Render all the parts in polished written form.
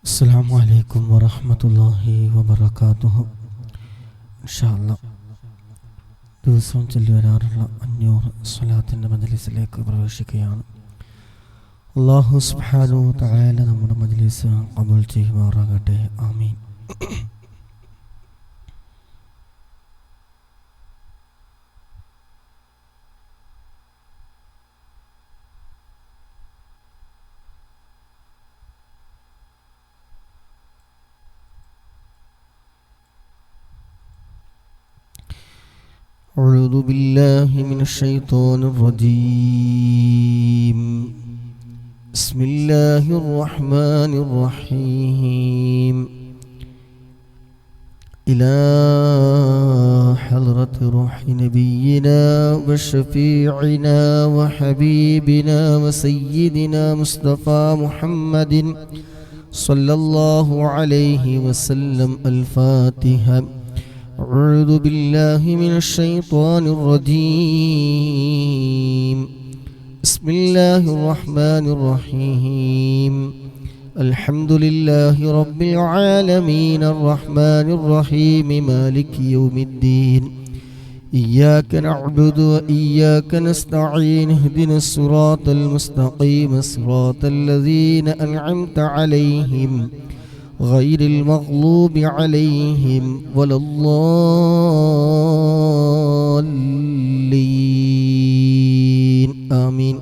അസ്സലാമു അലൈക്കും വറഹ്മത്തുള്ളാഹി വബറകാതുഹു. ഇൻഷാ അല്ലാഹ് ദിവസവും ചൊല്ലി വരാറുള്ള 500 സ്വലാത്തിൻ്റെ മജ്ലിസിലേക്ക് പ്രവേശിക്കുകയാണ്. അല്ലാഹു സുബ്ഹാനഹു വ തആല നമ്മുടെ മജ്ലിസ് ഖബൂൽ ചെയ്യുമാറാകട്ടെ. ആമീൻ. أعوذ بالله من الشيطان الرجيم. بسم الله الرحمن الرحيم. إلى حضرة روح نبينا وشفيعنا وحبيبنا وسيدنا مصطفى محمد صلى الله عليه وسلم. الفاتحة. أعوذ بالله من الشيطان الرجيم. بسم الله الرحمن الرحيم. الحمد لله رب العالمين الرحمن الرحيم مالك يوم الدين. إياك نعبد وإياك نستعين. اهدنا الصراط المستقيم صراط الذين أنعمت عليهم غير المغلوب عليهم ولا الضالين. آمين.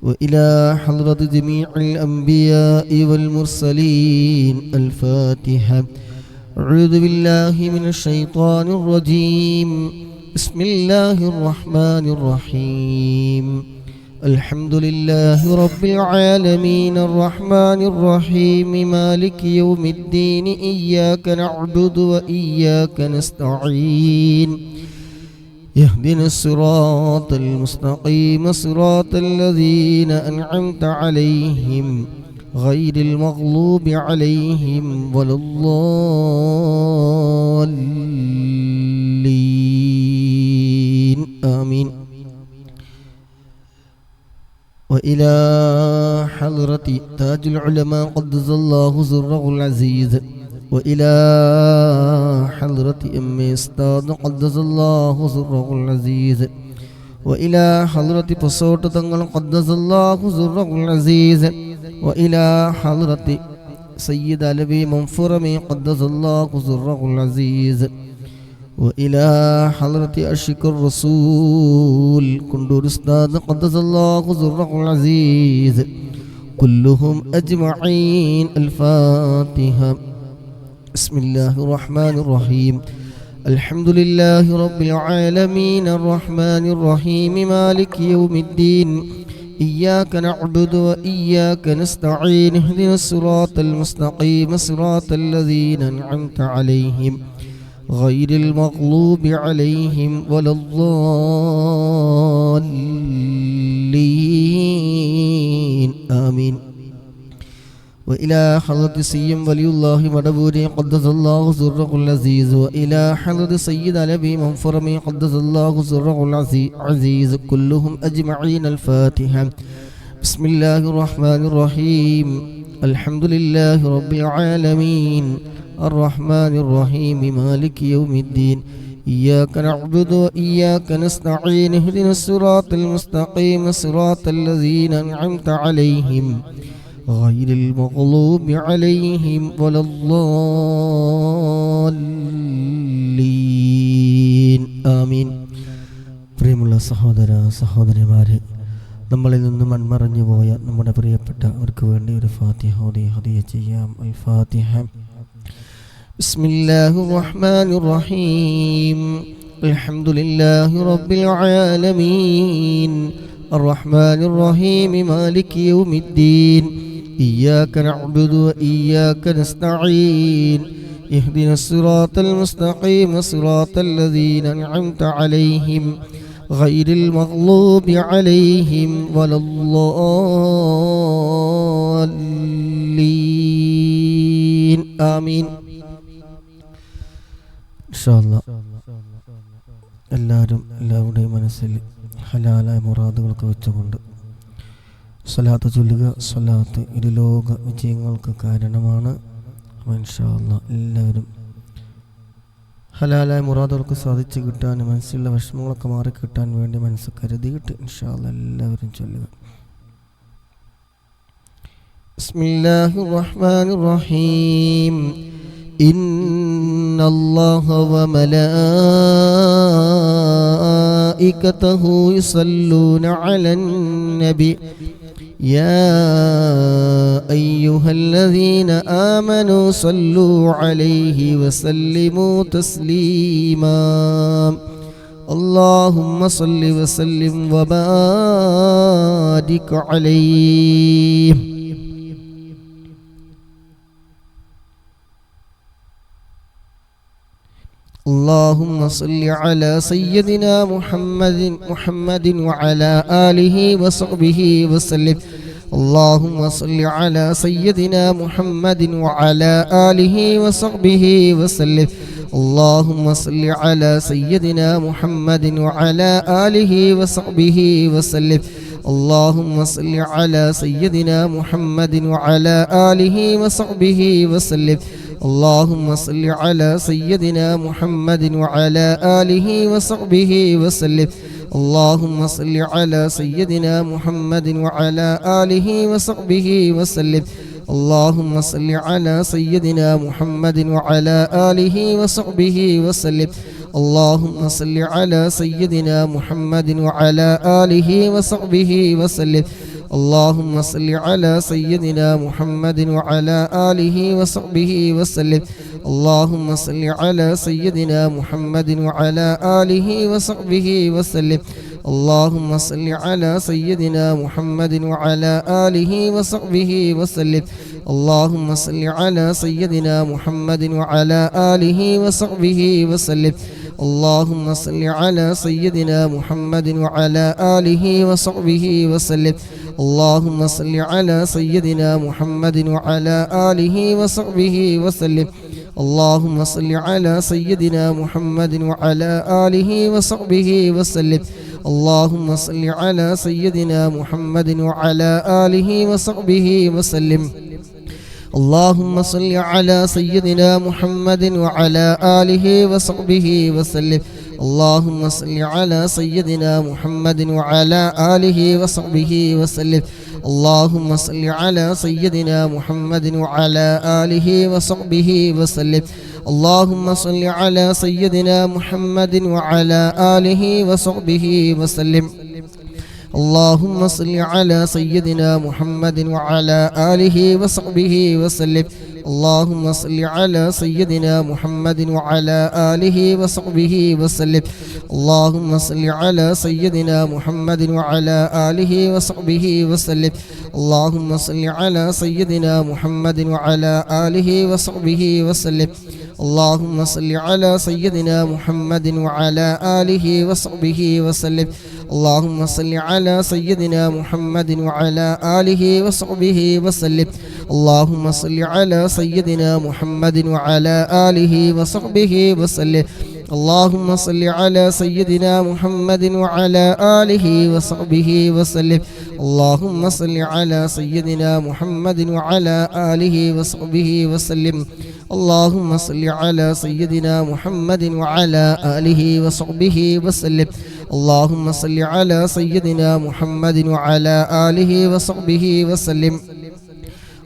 وإلى حضرة جميع الأنبياء والمرسلين. الفاتحة. أعوذ بالله من الشيطان الرجيم. بسم الله الرحمن الرحيم. الحمد لله رب العالمين الرحمن الرحيم مالك يوم الدين. إياك نعبد وإياك نستعين. اهدنا الصراط المستقيم صراط الذين أنعمت عليهم غير المغلوب عليهم ولا الضالين. آمين. وإلى حضرة تاج العلماء قدس الله سره العزيز. وإلى حضرة أم أستاذ قدس الله سره العزيز. وإلى حضرة بصوت تنقل قدس الله سره العزيز. وإلى حضرة سيد علوي منفرمي قدس الله سره العزيز. وإلى حضرة أشك الرسول كندور أستاذ قدس الله سره العزيز كلهم أجمعين. الفاتحة. بسم الله الرحمن الرحيم. الحمد لله رب العالمين الرحمن الرحيم مالك يوم الدين. إياك نعبد وإياك نستعين. اهدنا الصراط المستقيم صراط الذين أنعمت عليهم غير المغلوب عليهم ولا الضالين. آمين. وإلى حضرة سيم ولي الله مدبوري قدس الله سره العزيز. وإلى حضرة سيد علوي منفرمي قدس الله سره العزيز كلهم أجمعين. الفاتحة. بسم الله الرحمن الرحيم. الحمد لله رب العالمين الرحمن الرحيم مالك يوم الدين. إياك نعبد وإياك نستعين. اهدنا الصراط المستقيم صراط الذين أنعمت عليهم غير المغلوب عليهم ولا الضالين. آمين. പ്രിയമുള്ള സഹോദര സഹോദരിമാരെ, നമ്മളിൽ നിന്ന് മൺമറഞ്ഞു പോയ നമ്മുടെ പ്രിയപ്പെട്ടവർക്ക് വേണ്ടി ഒരു ഫാത്തിഹ ഹദിയ ചെയ്യാം. അൽ ഫാത്തിഹ. بسم الله الرحمن الرحيم. الحمد لله رب العالمين الرحمن الرحيم مالك يوم الدين. إياك نعبد وإياك نستعين. اهدنا الصراط المستقيم صراط الذين أنعمت عليهم غير المغلوب عليهم ولا الضالين. آمين. എല്ലാവരും എല്ലാവരുടെയും മനസ്സിൽ ഹലാലായ മുറാദുകളൊക്കെ വെച്ചുകൊണ്ട് സ്വലാത്ത് ചൊല്ലുക. സ്വലാത്ത് ഇരുലോക വിജയങ്ങൾക്ക് കാരണമാണ്. ഇൻഷാ അല്ലാഹ് എല്ലാവരും ഹലാലായ മുറാദുകൾക്ക് സാധിച്ചു കിട്ടാൻ, മനസ്സിലുള്ള വിഷമങ്ങളൊക്കെ മാറിക്കിട്ടാൻ വേണ്ടി മനസ്സ് കരുതിയിട്ട് ഇൻഷാ അല്ലാഹ് എല്ലാവരും ചൊല്ലുക. ബിസ്മില്ലാഹിർ റഹ്മാനിർ റഹീം. ഇന്നല്ലാഹ വമലായികതഹു യുസല്ലൂന അലൻ നബി يا أيها الذين آمنوا صلوا عليه وسلموا تسليما اللهم صل وسلم وبارك عليه. اللهم صل على سيدنا محمد وعلى آله وصحبه وسلم. اللهم صل على سيدنا محمد وعلى آله وصحبه وسلم. اللهم صل على سيدنا محمد وعلى آله وصحبه وسلم. اللهم صل على سيدنا محمد وعلى آله وصحبه وسلم. اللهم صل على سيدنا محمد وعلى آله وصحبه وسلم. اللهم صل على سيدنا محمد وعلى آله وصحبه وسلم. اللهم صل على سيدنا محمد وعلى آله وصحبه وسلم. اللهم صل على سيدنا محمد وعلى آله وصحبه وسلم. اللهم صل على سيدنا محمد وعلى آله وصحبه وسلم. اللهم صل على سيدنا محمد وعلى آله وصحبه وسلم. اللهم صل على سيدنا محمد وعلى آله وصحبه وسلم. اللهم صل على سيدنا محمد وعلى آله وصحبه وسلم. اللهم صل على سيدنا محمد وعلى آله وصحبه وسلم. اللهم صل على سيدنا محمد وعلى آله وصحبه وسلم. اللهم صل على سيدنا محمد وعلى آله وصحبه وسلم. اللهم صل على سيدنا محمد وعلى آله وصحبه وسلم. اللهم صل على سيدنا محمد وعلى آله وصحبه وسلم. اللهم صل على سيدنا محمد وعلى آله وصحبه وسلم. اللهم صل على سيدنا محمد وعلى آله وصحبه وسلم. اللهم صل على سيدنا محمد وعلى آله وصحبه وسلم. اللهم صل على سيدنا محمد وعلى آله وصحبه وسلم. اللهم صل على سيدنا محمد وعلى آله وصحبه وسلم. اللهم صل على سيدنا محمد وعلى آله وصحبه وسلم. اللهم صل على سيدنا محمد وعلى آله وصحبه وسلم. اللهم صل على سيدنا محمد وعلى آله وصحبه وسلم. اللهم صل على سيدنا محمد وعلى آله وصحبه وسلم. اللهم صل على سيدنا محمد وعلى آله وصحبه وسلم. اللهم صل على سيدنا محمد وعلى آله وصحبه وسلم. اللهم صل على سيدنا محمد وعلى آله وصحبه وسلم. اللهم صل على سيدنا محمد وعلى آله وصحبه وسلم. اللهم صل على سيدنا محمد وعلى آله وصحبه وسلم.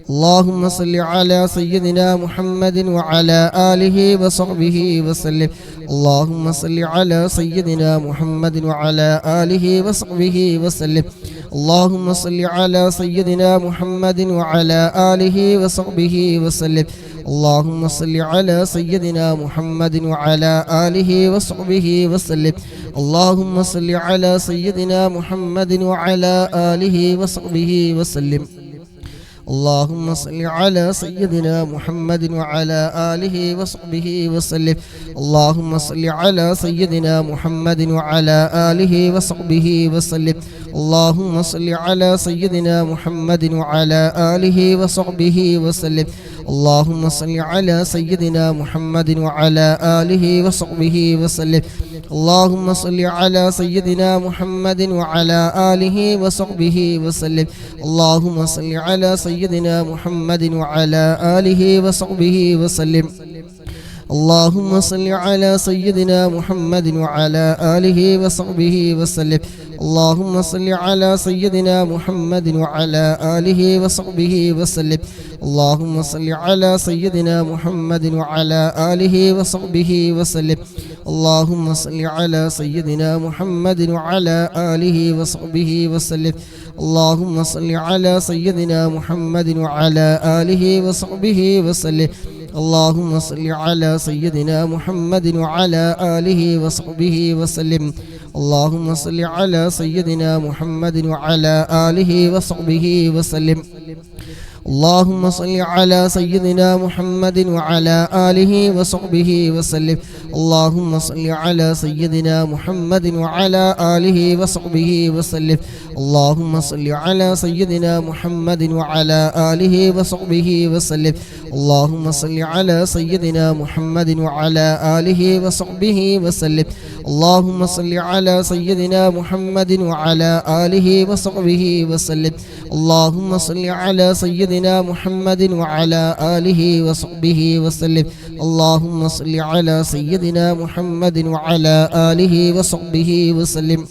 اللهم صل على سيدنا محمد وعلى آله وصحبه وسلم. اللهم صل على سيدنا محمد وعلى آله وصحبه وسلم. اللهم صل على سيدنا محمد وعلى آله وصحبه وسلم. اللهم صل على سيدنا محمد وعلى آله وصحبه وسلم. اللهم صل على سيدنا محمد وعلى آله وصحبه وسلم. اللهم صل على سيدنا محمد وعلى آله وصحبه وسلم. اللهم صل على سيدنا محمد وعلى آله وصحبه وسلم. اللهم صل على سيدنا محمد وعلى آله وصحبه وسلم. اللهم صل على سيدنا محمد وعلى آله وصحبه وسلم. اللهم صل على سيدنا محمد وعلى آله وصحبه وسلم. اللهم صل على سيدنا محمد وعلى آله وصحبه وسلم. اللهم صل على سيدنا محمد وعلى آله وصحبه وسلم. اللهم صل على سيدنا محمد وعلى آله وصحبه وسلم. اللهم صل على سيدنا محمد وعلى آله وصحبه وسلم. اللهم صل على سيدنا محمد وعلى آله وصحبه وسلم. اللهم صل على سيدنا محمد وعلى آله وصحبه وسلم. اللهم صل على سيدنا محمد وعلى آله وصحبه وسلم. اللهم صل على سيدنا محمد وعلى آله وصحبه وسلم. اللهم صل على سيدنا محمد وعلى آله وصحبه وسلم. اللهم صل على سيدنا محمد وعلى آله وصحبه وسلم. اللهم صل على سيدنا محمد وعلى آله وصحبه وسلم. اللهم صل على سيدنا محمد وعلى آله وصحبه وسلم. اللهم صل على سيدنا محمد وعلى آله وصحبه وسلم. اللهم صل على سيدنا محمد وعلى آله وصحبه وسلم. اللهم صل على سيدنا محمد وعلى آله وصحبه وسلم.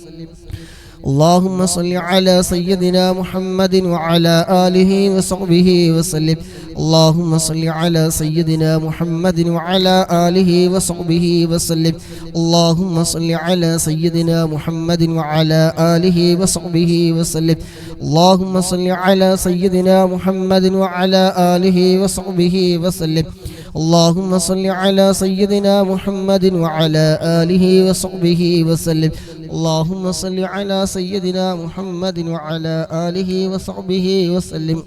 اللهم صل على سيدنا محمد وعلى آله وصحبه وسلم. اللهم صل على سيدنا محمد وعلى آله وصحبه وسلم. اللهم صل على سيدنا محمد وعلى آله وصحبه وسلم. اللهم صل على سيدنا محمد وعلى آله وصحبه وسلم. اللهم صل على سيدنا محمد وعلى آله وصحبه وسلم. اللهم صل على سيدنا محمد وعلى آله وصحبه وسلم. اللهم صل على سيدنا محمد وعلى آله وصحبه وسلم.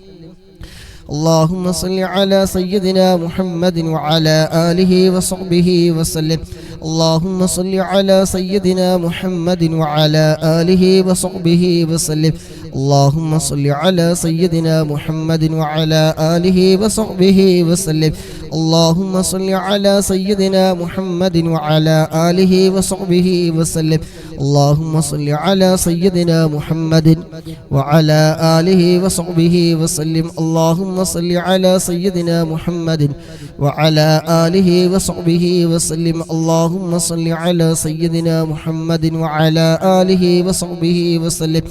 اللهم صل على سيدنا محمد وعلى آله وصحبه وسلم. اللهم صل على سيدنا محمد وعلى آله وصحبه وسلم. اللهم صل على سيدنا محمد وعلى آله وصحبه وسلم. اللهم صل على سيدنا محمد وعلى آله وصحبه وسلم. اللهم صل على سيدنا محمد وعلى آله وصحبه وسلم. اللهم صل على سيدنا محمد وعلى آله وصحبه وسلم. اللهم صل على سيدنا محمد وعلى آله وصحبه وسلم.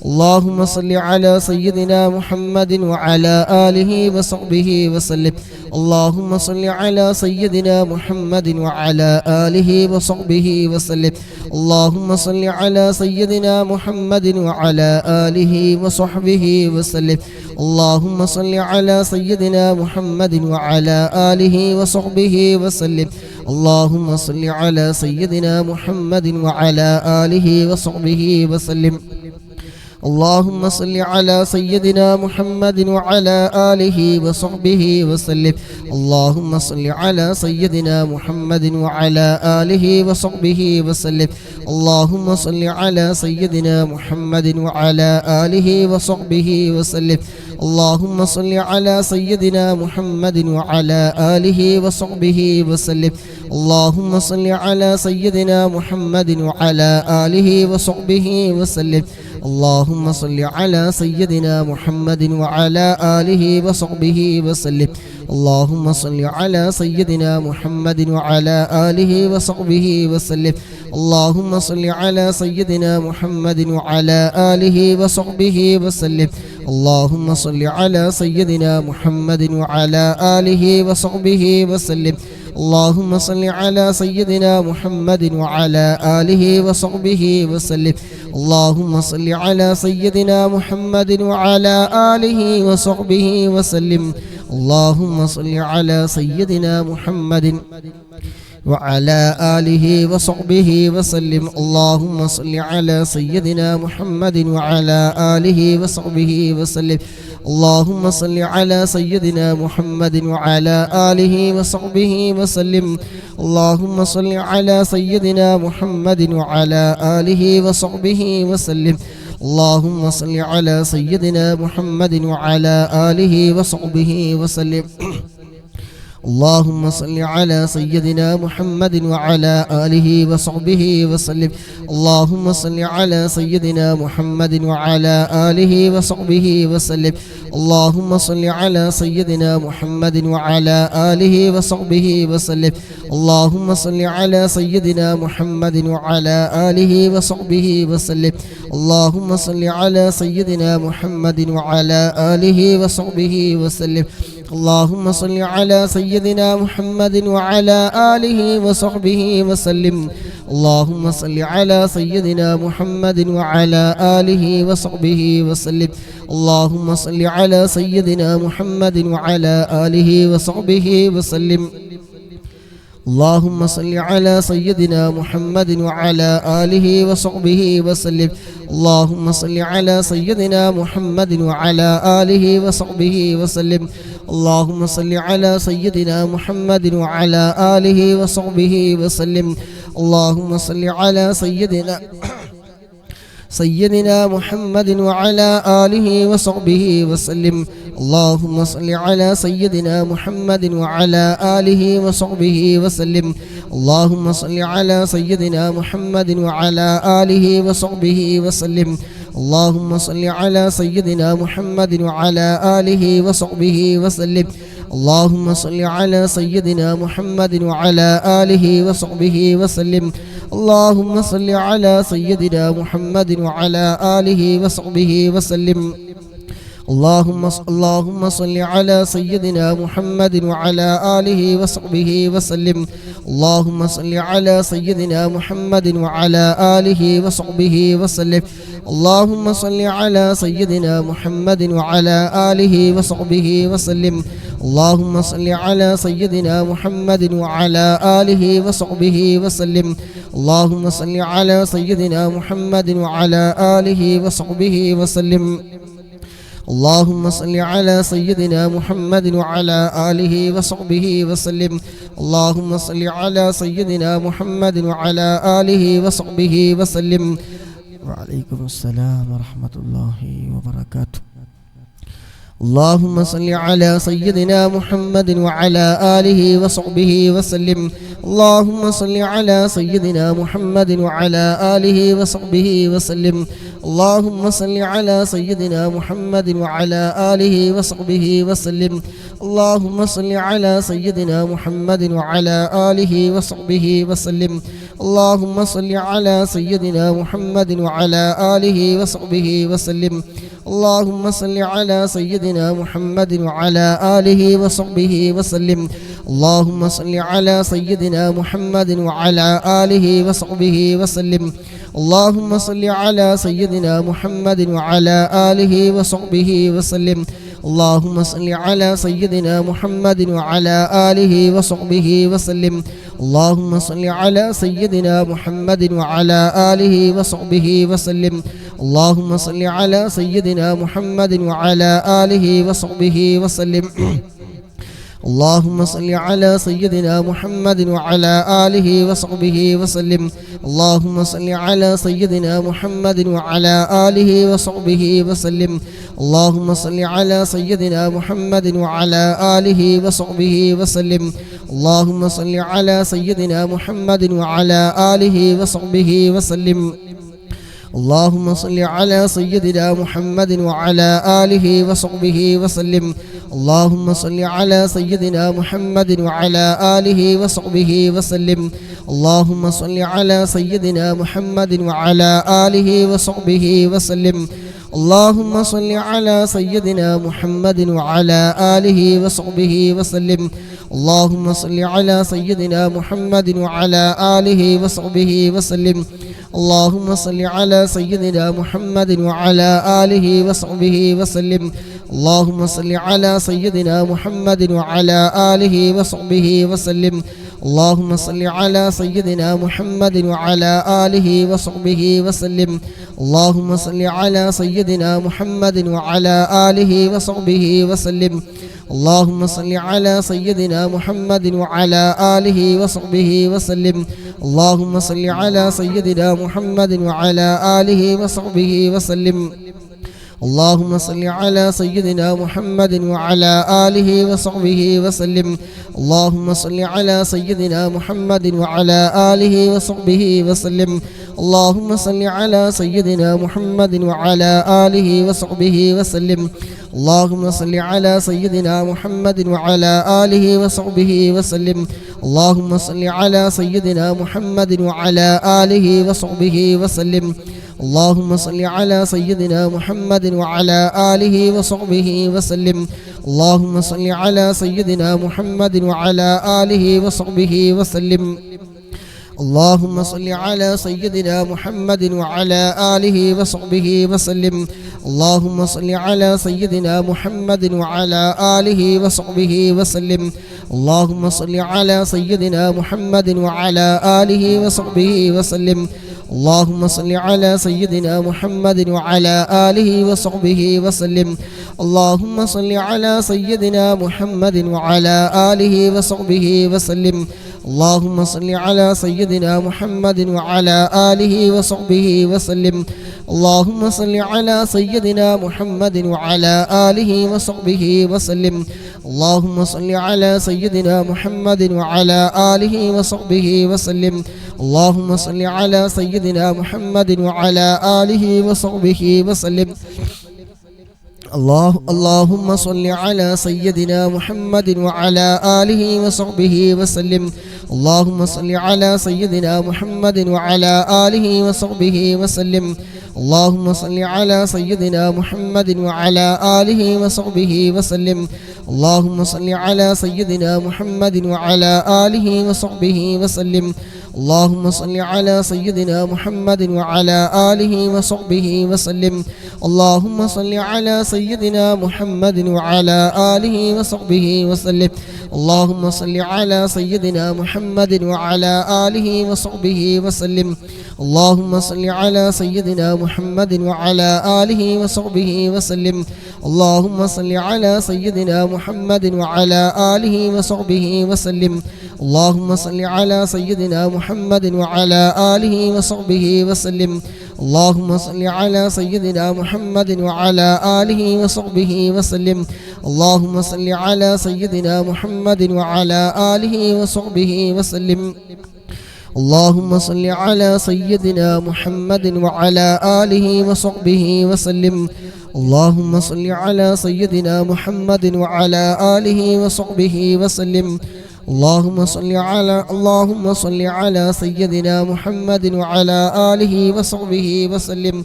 اللهم صل على سيدنا محمد وعلى آله وصحبه وسلم. اللهم صل على سيدنا محمد وعلى آله وصحبه وسلم. اللهم صل على سيدنا محمد وعلى آله وصحبه وسلم. اللهم صل على سيدنا محمد وعلى آله وصحبه وسلم. اللهم صل على سيدنا محمد وعلى آله وصحبه وسلم. اللهم صل على سيدنا محمد وعلى آله وصحبه وسلم. اللهم صل على سيدنا محمد وعلى آله وصحبه وسلم. اللهم صل على سيدنا محمد وعلى آله وصحبه وسلم. اللهم صل على سيدنا محمد وعلى آله وصحبه وسلم. اللهم صل على سيدنا محمد وعلى آله وصحبه وسلم. اللهم صل على سيدنا محمد وعلى آله وصحبه وسلم. اللهم صل على سيدنا محمد وعلى آله وصحبه وسلم. اللهم صل على سيدنا محمد وعلى آله وصحبه وسلم. اللهم صل على سيدنا محمد وعلى آله وصحبه وسلم. اللهم صل على سيدنا محمد وعلى آله وصحبه وسلم. اللهم صل على سيدنا محمد وعلى آله وصحبه وسلم. اللهم صل على سيدنا محمد وعلى آله وصحبه وسلم. اللهم صل على سيدنا محمد وعلى آله وصحبه وسلم. اللهم صل على سيدنا محمد وعلى آله وصحبه وسلم. اللهم صل على سيدنا محمد وعلى آله وصحبه وسلم. اللهم صل على سيدنا محمد وعلى آله وصحبه وسلم. اللهم صل على سيدنا محمد وعلى آله وصحبه وسلم. اللهم صل على سيدنا محمد وعلى آله وصحبه وسلم. اللهم صل على سيدنا محمد وعلى آله وصحبه وسلم. اللهم صل على سيدنا محمد وعلى آله وصحبه وسلم. اللهم صل على سيدنا محمد وعلى آله وصحبه وسلم. اللهم صل على سيدنا محمد وعلى آله وصحبه وسلم. اللهم صل على سيدنا محمد وعلى آله وصحبه وسلم. اللهم صل على سيدنا محمد وعلى آله وصحبه وسلم. اللهم صل على سيدنا محمد وعلى آله وصحبه وسلم. اللهم صل على سيدنا محمد وعلى آله وصحبه وسلم. اللهم صل على سيدنا محمد وعلى آله وصحبه وسلم. اللهم صل على سيدنا محمد وعلى آله وصحبه وسلم. اللهم صل على سيدنا محمد وعلى آله وصحبه وسلم. اللهم صل على سيدنا محمد وعلى آله وصحبه وسلم. اللهم صل على سيدنا محمد وعلى آله وصحبه وسلم. اللهم صل على سيدنا محمد وعلى آله وصحبه وسلم. اللهم صل على سيدنا محمد وعلى آله وصحبه وسلم. اللهم صل على سيدنا محمد وعلى آله وصحبه وسلم. اللهم صل على سيدنا محمد وعلى آله وصحبه وسلم. اللهم صل على سيدنا محمد وعلى آله وصحبه وسلم. اللهم صل على سيدنا محمد وعلى آله وصحبه وسلم. اللهم صل على سيدنا محمد وعلى آله وصحبه وسلم. اللهم صل على سيدنا محمد وعلى آله وصحبه وسلم. وعليكم السلام ورحمة الله وبركاته. اللهم صل على سيدنا محمد وعلى آله وصحبه وسلم. اللهم صل على سيدنا محمد وعلى آله وصحبه وسلم. اللهم صل على سيدنا محمد وعلى آله وصحبه وسلم. اللهم صل على سيدنا محمد وعلى آله وصحبه وسلم. اللهم صل على سيدنا محمد وعلى آله وصحبه وسلم. اللهم صل على سيدنا محمد وعلى آله وصحبه وسلم. اللهم صل على سيدنا محمد وعلى آله وصحبه وسلم. اللهم صل على سيدنا محمد وعلى آله وصحبه وسلم. اللهم صل على سيدنا محمد وعلى آله وصحبه وسلم. اللهم صل على سيدنا محمد وعلى آله وصحبه وسلم. اللهم صل على سيدنا محمد وعلى آله وصحبه وسلم. اللهم صل على سيدنا محمد وعلى آله وصحبه وسلم. اللهم صل على سيدنا محمد وعلى آله وصحبه وسلم. اللهم صل على سيدنا محمد وعلى آله وصحبه وسلم. اللهم صل على سيدنا محمد وعلى آله وصحبه وسلم. اللهم صل على سيدنا محمد وعلى آله وصحبه وسلم. اللهم صل على سيدنا محمد وعلى آله وصحبه وسلم. اللهم صل على سيدنا محمد وعلى آله وصحبه وسلم. اللهم صل على سيدنا محمد وعلى آله وصحبه وسلم. اللهم صل على سيدنا محمد وعلى آله وصحبه وسلم. اللهم صل على سيدنا محمد وعلى آله وصحبه وسلم. اللهم صل على سيدنا محمد وعلى آله وصحبه وسلم. اللهم صل على سيدنا محمد وعلى آله وصحبه وسلم. اللهم صل على سيدنا محمد وعلى آله وصحبه وسلم. اللهم صل على سيدنا محمد وعلى آله وصحبه وسلم. اللهم صل على سيدنا محمد وعلى آله وصحبه وسلم. اللهم صل على سيدنا محمد وعلى آله وصحبه وسلم اللهم صل على سيدنا محمد وعلى آله وصحبه وسلم اللهم صل على سيدنا محمد وعلى آله وصحبه وسلم اللهم صل على سيدنا محمد وعلى آله وصحبه وسلم اللهم صل على سيدنا محمد وعلى آله وصحبه وسلم اللهم صل على سيدنا محمد وعلى آله وصحبه وسلم اللهم صل على سيدنا محمد وعلى آله وصحبه وسلم اللهم صل على سيدنا محمد وعلى آله وصحبه وسلم اللهم صل على سيدنا محمد وعلى آله وصحبه وسلم اللهم صل على سيدنا محمد وعلى آله وصحبه وسلم اللهم صل على سيدنا محمد وعلى آله وصحبه وسلم اللهم صل على سيدنا محمد وعلى آله وصحبه وسلم اللهم صل على سيدنا محمد وعلى آله وصحبه وسلم اللهم صل على سيدنا محمد وعلى آله وصحبه وسلم اللهم صل على سيدنا محمد وعلى آله وصحبه وسلم اللهم صل على سيدنا محمد وعلى آله وصحبه وسلم اللهم صل على سيدنا محمد وعلى آله وصحبه وسلم اللهم صل على سيدنا محمد وعلى آله وصحبه وسلم اللهم صل على سيدنا محمد وعلى آله وصحبه وسلم اللهم صل على سيدنا محمد وعلى آله وصحبه وسلم اللهم صل على سيدنا محمد وعلى آله وصحبه وسلم اللهم صل على سيدنا محمد وعلى آله وصحبه وسلم اللهم صل على سيدنا محمد وعلى آله وصحبه وسلم اللهم صل على سيدنا محمد وعلى آله وصحبه وسلم اللهم صل على سيدنا محمد وعلى آله وصحبه وسلم اللهم صل على سيدنا محمد وعلى آله وصحبه وسلم اللهم صل على سيدنا محمد وعلى آله وصحبه وسلم اللهم صل على سيدنا محمد وعلى آله وصحبه وسلم اللهم صل على سيدنا محمد وعلى آله وصحبه وسلم اللهم صل على سيدنا محمد وعلى آله وصحبه وسلم اللهم صل على سيدنا محمد وعلى آله وصحبه وسلم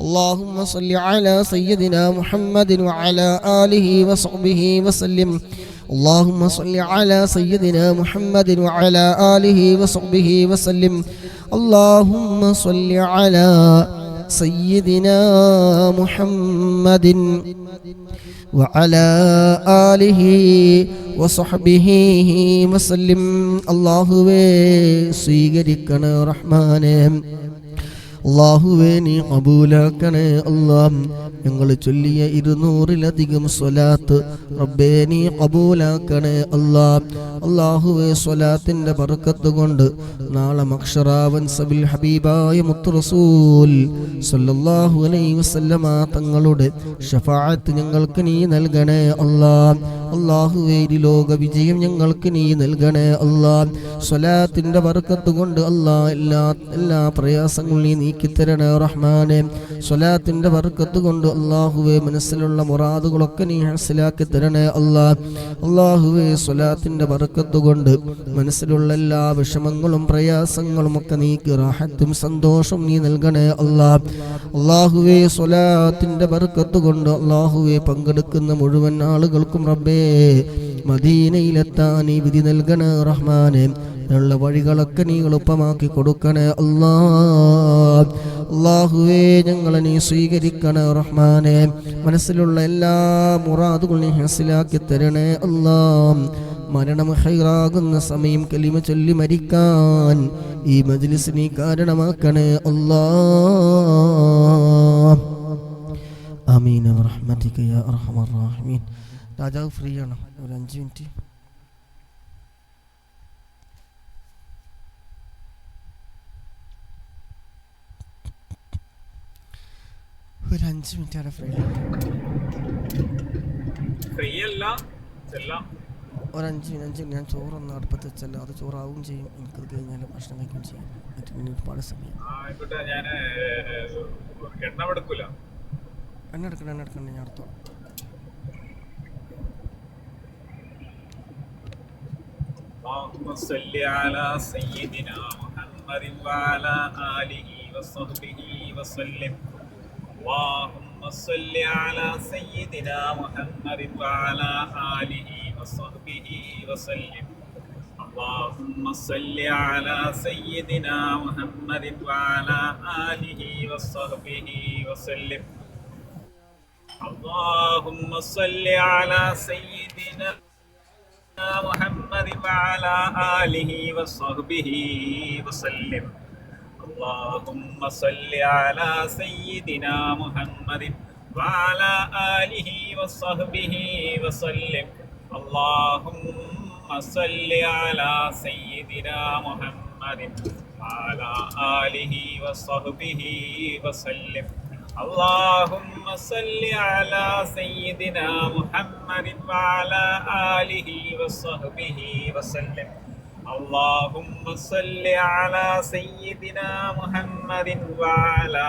اللهم صل على سيدنا محمد وعلى آله وصحبه وسلم اللهم صل على سيدنا محمد وعلى آله وصحبه وسلم اللهم صل على سيدنا محمد وعلى آله وصحبه وسلم അല്ലാഹുവേ സ്വീകരിക്കണേ റഹ്മാനേ അല്ലാഹുവേ നീ ഖബൂലാക്കണേ അല്ലാഹ് ഞങ്ങൾ ചൊല്ലിയ 200-ലധികം സ്വലാത്ത് റബ്ബേ നീ ഖബൂലാക്കണേ അല്ലാഹ് അല്ലാഹുവേ സ്വലാത്തിന്റെ ബർക്കത്ത് കൊണ്ട് നാളെ മഹ്ശറാവൻ സബിൽ ഹബീബായ മുത്ത് റസൂൽ സല്ലല്ലാഹു അലൈഹി വസല്ലമ തങ്ങളുടെ ശഫാഅത്ത് ഞങ്ങൾക്ക് നീ നൽകണേ അല്ലാഹ് അല്ലാഹുവേ ലോക വിജയം ഞങ്ങൾക്ക് നീ നൽകണേ അല്ലാഹ് സ്വലാത്തിന്റെ ബർക്കത്ത് കൊണ്ട് അല്ലാഹ് എല്ലാ പ്രയാസങ്ങളും നീ നീക്കിത്തരണേ റഹ്മാനേ സ്വലാത്തിന്റെ ബർക്കത്ത് കൊണ്ട് അല്ലാഹുവേ മനസ്സിലുള്ള മുറാദുകളൊക്കെ നീ ഹസിലാക്കി തരണേ അല്ലാഹ് അല്ലാഹുവേ സ്വലാത്തിന്റെ ബർക്കത്ത് കൊണ്ട് മനസ്സിലുള്ള എല്ലാ വിഷമങ്ങളും പ്രയാസങ്ങളും ഒക്കെ നീക്കി റാഹത്തും സന്തോഷവും നീ നൽകണേ അല്ലാഹ് അല്ലാഹുവേ സ്വലാത്തിന്റെ ബർക്കത്ത് കൊണ്ട് അല്ലാഹുവേ പങ്കെടുക്കുന്ന മുഴുവൻ ആളുകൾക്കും റബ്ബേ മദീനയിലെത്താൻ നീ വിധി നൽകണേ റഹ്മാനേ ഉള്ള വഴികളൊക്കെ നീ എളുപ്പമാക്കി കൊടുക്കണേ അല്ലാഹ് അല്ലാഹുവേ ഞങ്ങളെ നീ സ്വീകരിക്കണേ റഹ്മാനേ മനസ്സിലുള്ള എല്ലാ മുറാദുകളും നീ ഹസിലാക്കി തരണേ അല്ലാഹ് മരണം ഹൈറാകുന്ന സമയം കലിമ ചൊല്ലി മരിക്കാൻ ഈ മജ്ലിസ് നീ കാരണമാക്കണേ അല്ലാഹ് ആമീൻ ബിറഹ്മതിക യാ അർഹമർ റഹീമീൻ രാജാവ് ഫ്രീ ആണ് ഒരു 5 മിനിറ്റ് ഒരു 5 മിനിറ്റ് ആണ് ഫ്രീ അല്ല ഒരു 5 മിനിറ്റ് ഞാൻ ചോറൊന്ന് അടുപ്പത്ത് വെച്ചല്ലോ, അത് ചോറാവും ചെയ്യും, എനിക്കത് കഴിഞ്ഞാൽ ഭക്ഷണം കഴിക്കുകയും ചെയ്യും. മറ്റേ ഒരുപാട് സമയം എണ്ണ എടുക്കണ്ട ഞാൻ എടുത്തോളാം. اللهم صل على سيدنا محمد وعلى آله وصحبه وسلم. اللهم صل على سيدنا محمد وعلى آله وصحبه وسلم. اللهم صل على سيدنا محمد وعلى آله وصحبه وسلم. اللهم صل على سيدنا محمد وعلى آله وصحبه وسلم. اللهم صل على سيدنا محمد وعلى آله وصحبه وسلم. اللهم صل على سيدنا محمد وعلى آله وصحبه وسلم. اللهم صل على سيدنا محمد وعلى آله وصحبه وسلم. اللهم صل على سيدنا محمد وعلى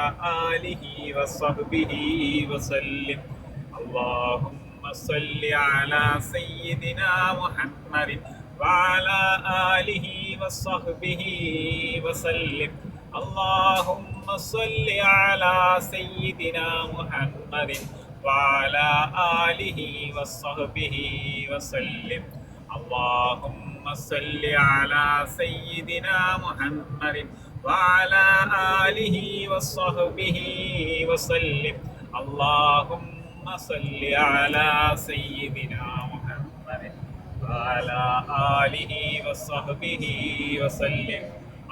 آله وصحبه وسلم. اللهم صل على سيدنا محمد وعلى آله وصحبه وسلم. اللهم صل على سيدنا محمد وعلى آله وصحبه وسلم. اللهم صل على سيدنا محمد وعلى آله وصحبه وسلم. اللهم صل على سيدنا محمد وعلى آله وصحبه وسلم.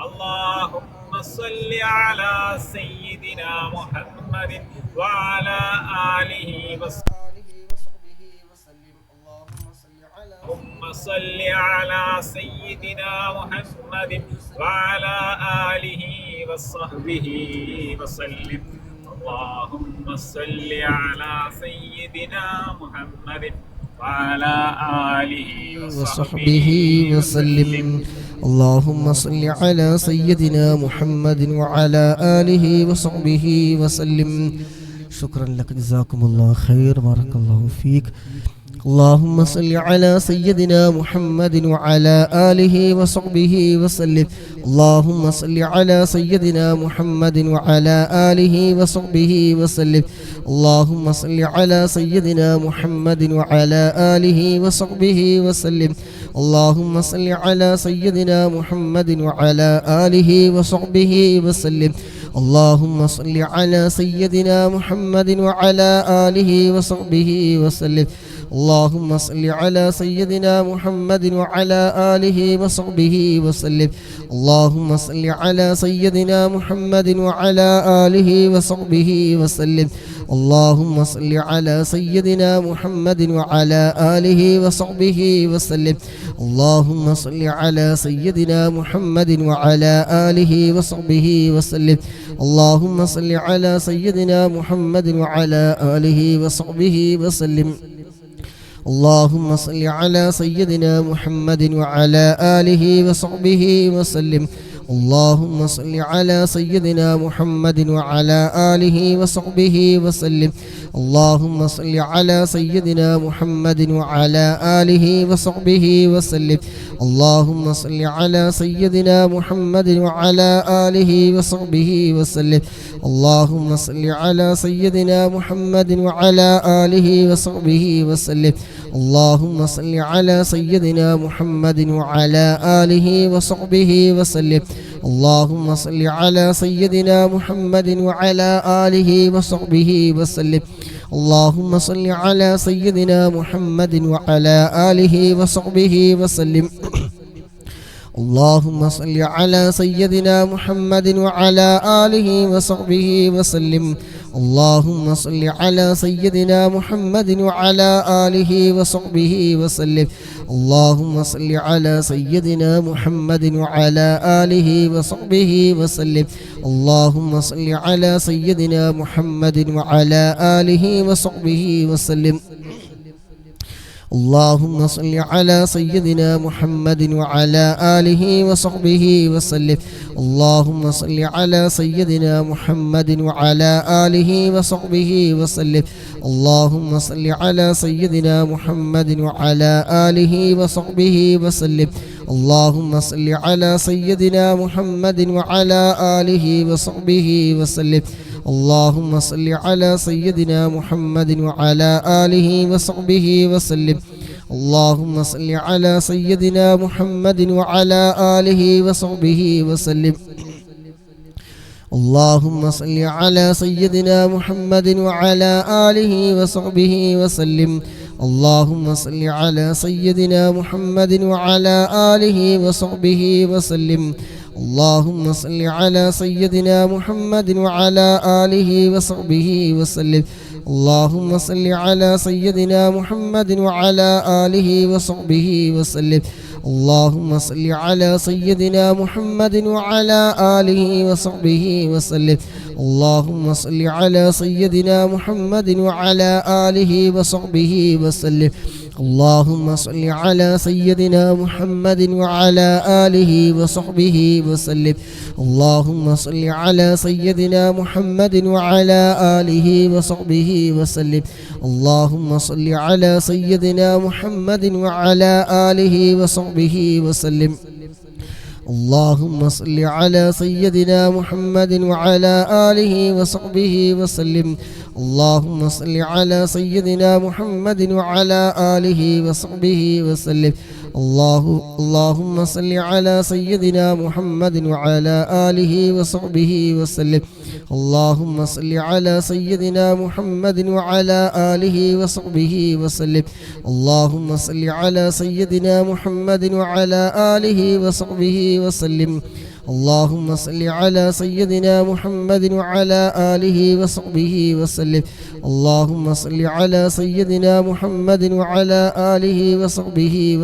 اللهم صل على سيدنا محمد وعلى آله وصحبه وسلم. اللهم صل على سيدنا محمد وعلى آله وصحبه وسلم. اللهم صل على سيدنا محمد وعلى آله وصحبه وسلم. اللهم صل على سيدنا محمد وعلى آله وصحبه وسلم. شكرا لك جزاكم الله خير بارك الله فيك. اللهم صل على سيدنا محمد وعلى آله وصحبه وسلم. اللهم صل على سيدنا محمد وعلى آله وصحبه وسلم. اللهم صل على سيدنا محمد وعلى آله وصحبه وسلم. اللهم صل على سيدنا محمد وعلى آله وصحبه وسلم. اللهم صل على سيدنا محمد وعلى آله وصحبه وسلم. اللهم صل على سيدنا محمد وعلى آله وصحبه وسلم. اللهم صل على سيدنا محمد وعلى آله وصحبه وسلم. اللهم صل على سيدنا محمد وعلى آله وصحبه وسلم. اللهم صل على سيدنا محمد وعلى آله وصحبه وسلم. اللهم صل على سيدنا محمد وعلى آله وصحبه وسلم. اللهم صل على سيدنا محمد وعلى آله وصحبه وسلم. اللهم صل على سيدنا محمد وعلى آله وصحبه وسلم. اللهم صل على سيدنا محمد وعلى آله وصحبه وسلم. اللهم صل على سيدنا محمد وعلى آله وصحبه وسلم. اللهم صل على سيدنا محمد وعلى آله وصحبه وسلم. اللهم صل على سيدنا محمد وعلى آله وصحبه وسلم. اللهم صل على سيدنا محمد وعلى آله وصحبه وسلم. اللهم صل على سيدنا محمد وعلى آله وصحبه وسلم. اللهم صل على سيدنا محمد وعلى آله وصحبه وسلم. اللهم صل على سيدنا محمد وعلى آله وصحبه وسلم. اللهم صل على سيدنا محمد وعلى آله وصحبه وسلم. اللهم صل على سيدنا محمد وعلى آله وصحبه وسلم. اللهم صل على سيدنا محمد وعلى آله وصحبه وسلم. اللهم صل على سيدنا محمد وعلى آله وصحبه وسلم. اللهم صل على سيدنا محمد وعلى آله وصحبه وسلم. اللهم صل على سيدنا محمد وعلى آله وصحبه وسلم. اللهم صل على سيدنا محمد وعلى آله وصحبه وسلم. اللهم صل على سيدنا محمد وعلى آله وصحبه وسلم. اللهم صل على سيدنا محمد وعلى آله وصحبه وسلم. اللهم صل على سيدنا محمد وعلى آله وصحبه وسلم. اللهم صل على سيدنا محمد وعلى آله وصحبه وسلم. اللهم صل على سيدنا محمد وعلى آله وصحبه وسلم. اللهم صل على سيدنا محمد وعلى آله وصحبه وسلم. اللهم صل على سيدنا محمد وعلى آله وصحبه وسلم. اللهم صل على سيدنا محمد وعلى آله وصحبه وسلم. اللهم صل على سيدنا محمد وعلى آله وصحبه وسلم. اللهم صل على سيدنا محمد وعلى آله وصحبه وسلم. اللهم صل على سيدنا محمد وعلى آله وصحبه وسلم. اللهم صل على سيدنا محمد وعلى آله وصحبه وسلم. اللهم صل على سيدنا محمد وعلى آله وصحبه وسلم. اللهم صل على سيدنا محمد وعلى آله وصحبه وسلم. اللهم صل على سيدنا محمد وعلى آله وصحبه وسلم. اللهم صل على سيدنا محمد وعلى آله وصحبه وسلم. اللهم صل على سيدنا محمد وعلى آله وصحبه وسلم. اللهم صل على سيدنا محمد وعلى آله وصحبه وسلم.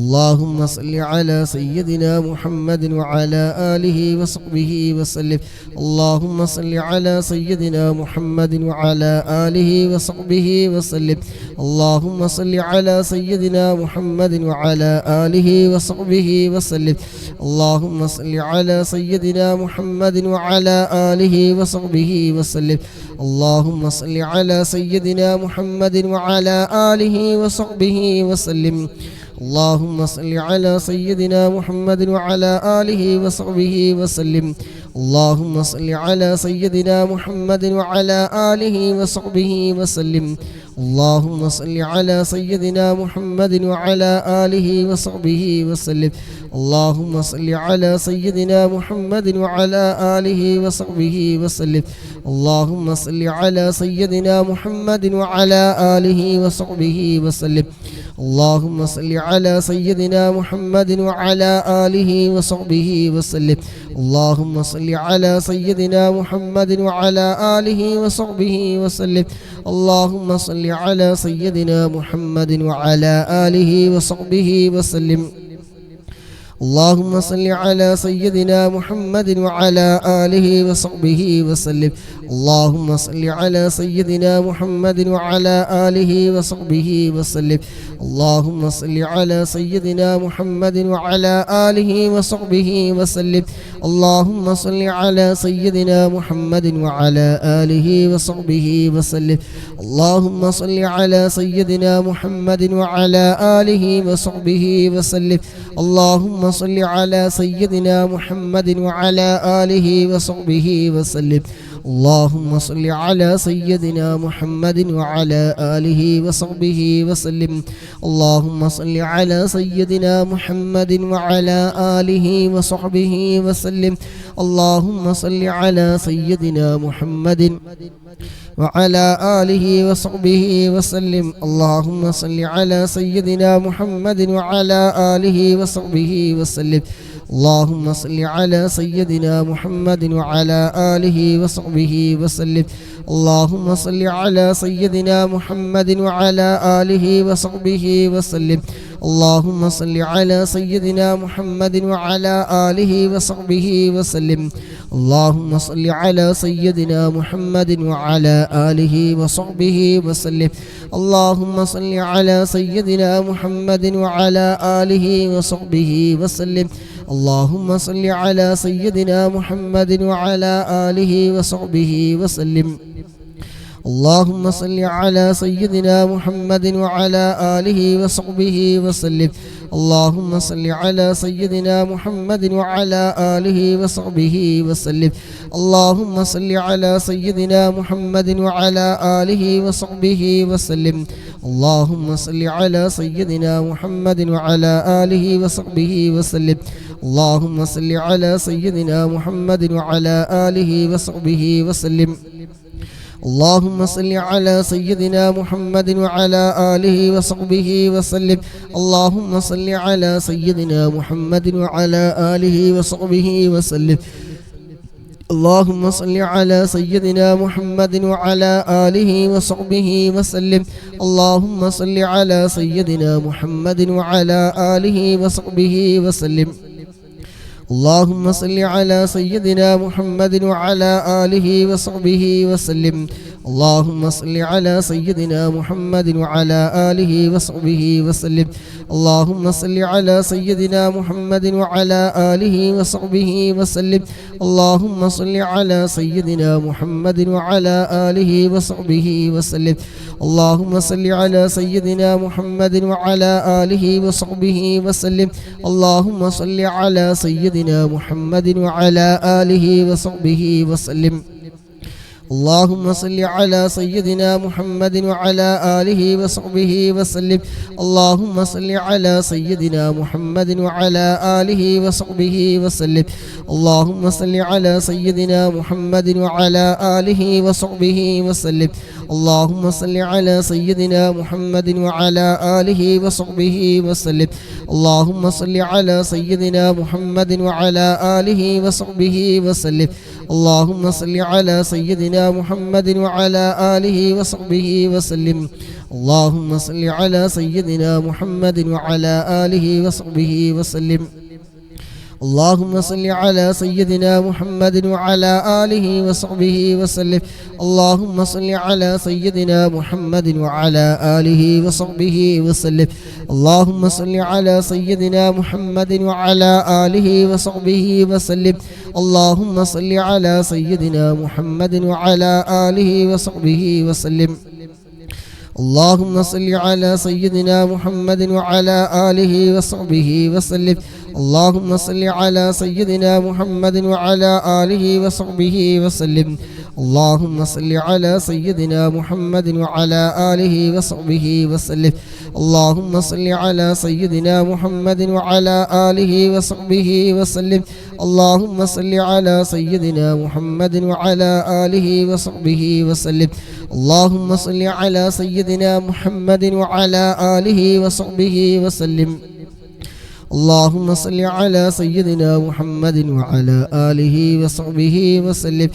اللهم صل على سيدنا محمد وعلى آله وصحبه وسلم. اللهم صل على سيدنا محمد وعلى آله وصحبه وسلم. اللهم صل على سيدنا محمد وعلى آله وصحبه وسلم. اللهم صل على سيدنا محمد وعلى آله وصحبه وسلم. اللهم صل على سيدنا محمد وعلى آله وصحبه وسلم. اللهم صل على سيدنا محمد وعلى آله وصحبه وسلم. اللهم صل على سيدنا محمد وعلى آله وصحبه وسلم. اللهم صل على سيدنا محمد وعلى آله وصحبه وسلم. اللهم صل على سيدنا محمد وعلى آله وصحبه وسلم. اللهم صل على سيدنا محمد وعلى آله وصحبه وسلم. اللهم صل على سيدنا محمد وعلى آله وصحبه وسلم. اللهم صل على سيدنا محمد وعلى آله وصحبه وسلم. اللهم صل على سيدنا محمد وعلى آله وصحبه وسلم. اللهم صل على سيدنا محمد وعلى آله وصحبه وسلم. اللهم صل على سيدنا محمد وعلى آله وصحبه وسلم. اللهم صل على سيدنا محمد وعلى آله وصحبه وسلم. اللهم صل على سيدنا محمد وعلى آله وصحبه وسلم. اللهم صل على سيدنا محمد وعلى آله وصحبه وسلم. اللهم صل على سيدنا محمد وعلى آله وصحبه وسلم. اللهم صل على سيدنا محمد وعلى آله وصحبه وسلم. اللهم صل على سيدنا محمد وعلى آله وصحبه وسلم. اللهم صل على سيدنا محمد وعلى آله وصحبه وسلم. اللهم صل على سيدنا محمد وعلى آله وصحبه وسلم اللهم صل على سيدنا محمد وعلى آله وصحبه وسلم اللهم صل على سيدنا محمد وعلى آله وصحبه وسلم اللهم صل على سيدنا محمد وعلى آله وصحبه وسلم اللهم صل على سيدنا محمد وعلى آله وصحبه وسلم اللهم صل على سيدنا محمد وعلى آله وصحبه وسلم اللهم صل على سيدنا محمد وعلى آله وصحبه وسلم اللهم صل على سيدنا محمد وعلى آله وصحبه وسلم اللهم صل على سيدنا محمد وعلى آله وصحبه وسلم اللهم صل على سيدنا محمد وعلى آله وصحبه وسلم اللهم صل على سيدنا محمد وعلى آله وصحبه وسلم اللهم صل على سيدنا محمد وعلى آله وصحبه وسلم اللهم صل على سيدنا محمد وعلى آله وصحبه وسلم اللهم صل على سيدنا محمد وعلى آله وصحبه وسلم اللهم صل على سيدنا محمد وعلى آله وصحبه وسلم اللهم صل على سيدنا محمد وعلى آله وصحبه وسلم اللهم صل على سيدنا محمد وعلى آله وصحبه وسلم اللهم صل على سيدنا محمد وعلى آله وصحبه وسلم اللهم صل على سيدنا محمد وعلى آله وصحبه وسلم اللهم صل على سيدنا محمد وعلى آله وصحبه وسلم اللهم صل على سيدنا محمد وعلى آله وصحبه وسلم اللهم صل على سيدنا محمد وعلى آله وصحبه وسلم اللهم صل على سيدنا محمد وعلى آله وصحبه وسلم اللهم صل على سيدنا محمد وعلى آله وصحبه وسلم اللهم صل على سيدنا محمد وعلى آله وصحبه وسلم اللهم صل على سيدنا محمد وعلى آله وصحبه وسلم اللهم صل على سيدنا محمد وعلى آله وصحبه وسلم اللهم صل على سيدنا محمد وعلى آله وصحبه وسلم اللهم صل على سيدنا محمد وعلى آله وصحبه وسلم اللهم صل على سيدنا محمد وعلى آله وصحبه وسلم اللهم صل على سيدنا محمد وعلى آله وصحبه وسلم اللهم صل على سيدنا محمد وعلى آله وصحبه وسلم اللهم صل على سيدنا محمد وعلى آله وصحبه وسلم اللهم صل على سيدنا محمد وعلى آله وصحبه وسلم اللهم صل على سيدنا محمد وعلى آله وصحبه وسلم اللهم صل على سيدنا محمد وعلى آله وصحبه وسلم اللهم صل على سيدنا محمد وعلى آله وصحبه وسلم اللهم صل على سيدنا محمد وعلى آله وصحبه وسلم اللهم صل على سيدنا محمد وعلى آله وصحبه وسلم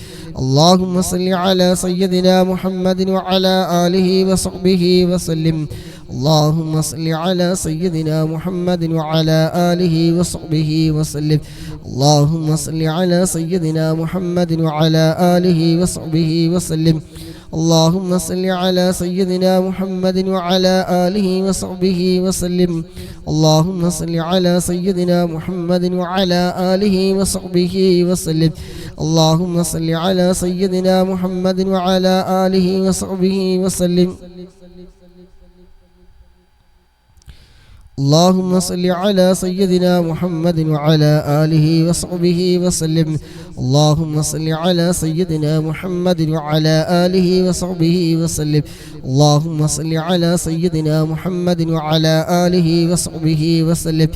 اللهم صل على سيدنا محمد وعلى آله وصحبه وسلم اللهم صل على سيدنا محمد وعلى آله وصحبه وسلم اللهم صل على سيدنا محمد وعلى آله وصحبه وسلم اللهم صل على سيدنا محمد وعلى آله وصحبه وسلم اللهم صل على سيدنا محمد وعلى آله وصحبه وسلم اللهم صل على سيدنا محمد وعلى آله وصحبه وسلم اللهم صل على سيدنا محمد وعلى آله وصحبه وسلم اللهم صل على سيدنا محمد وعلى آله وصحبه وسلم اللهم صل على سيدنا محمد وعلى آله وصحبه وسلم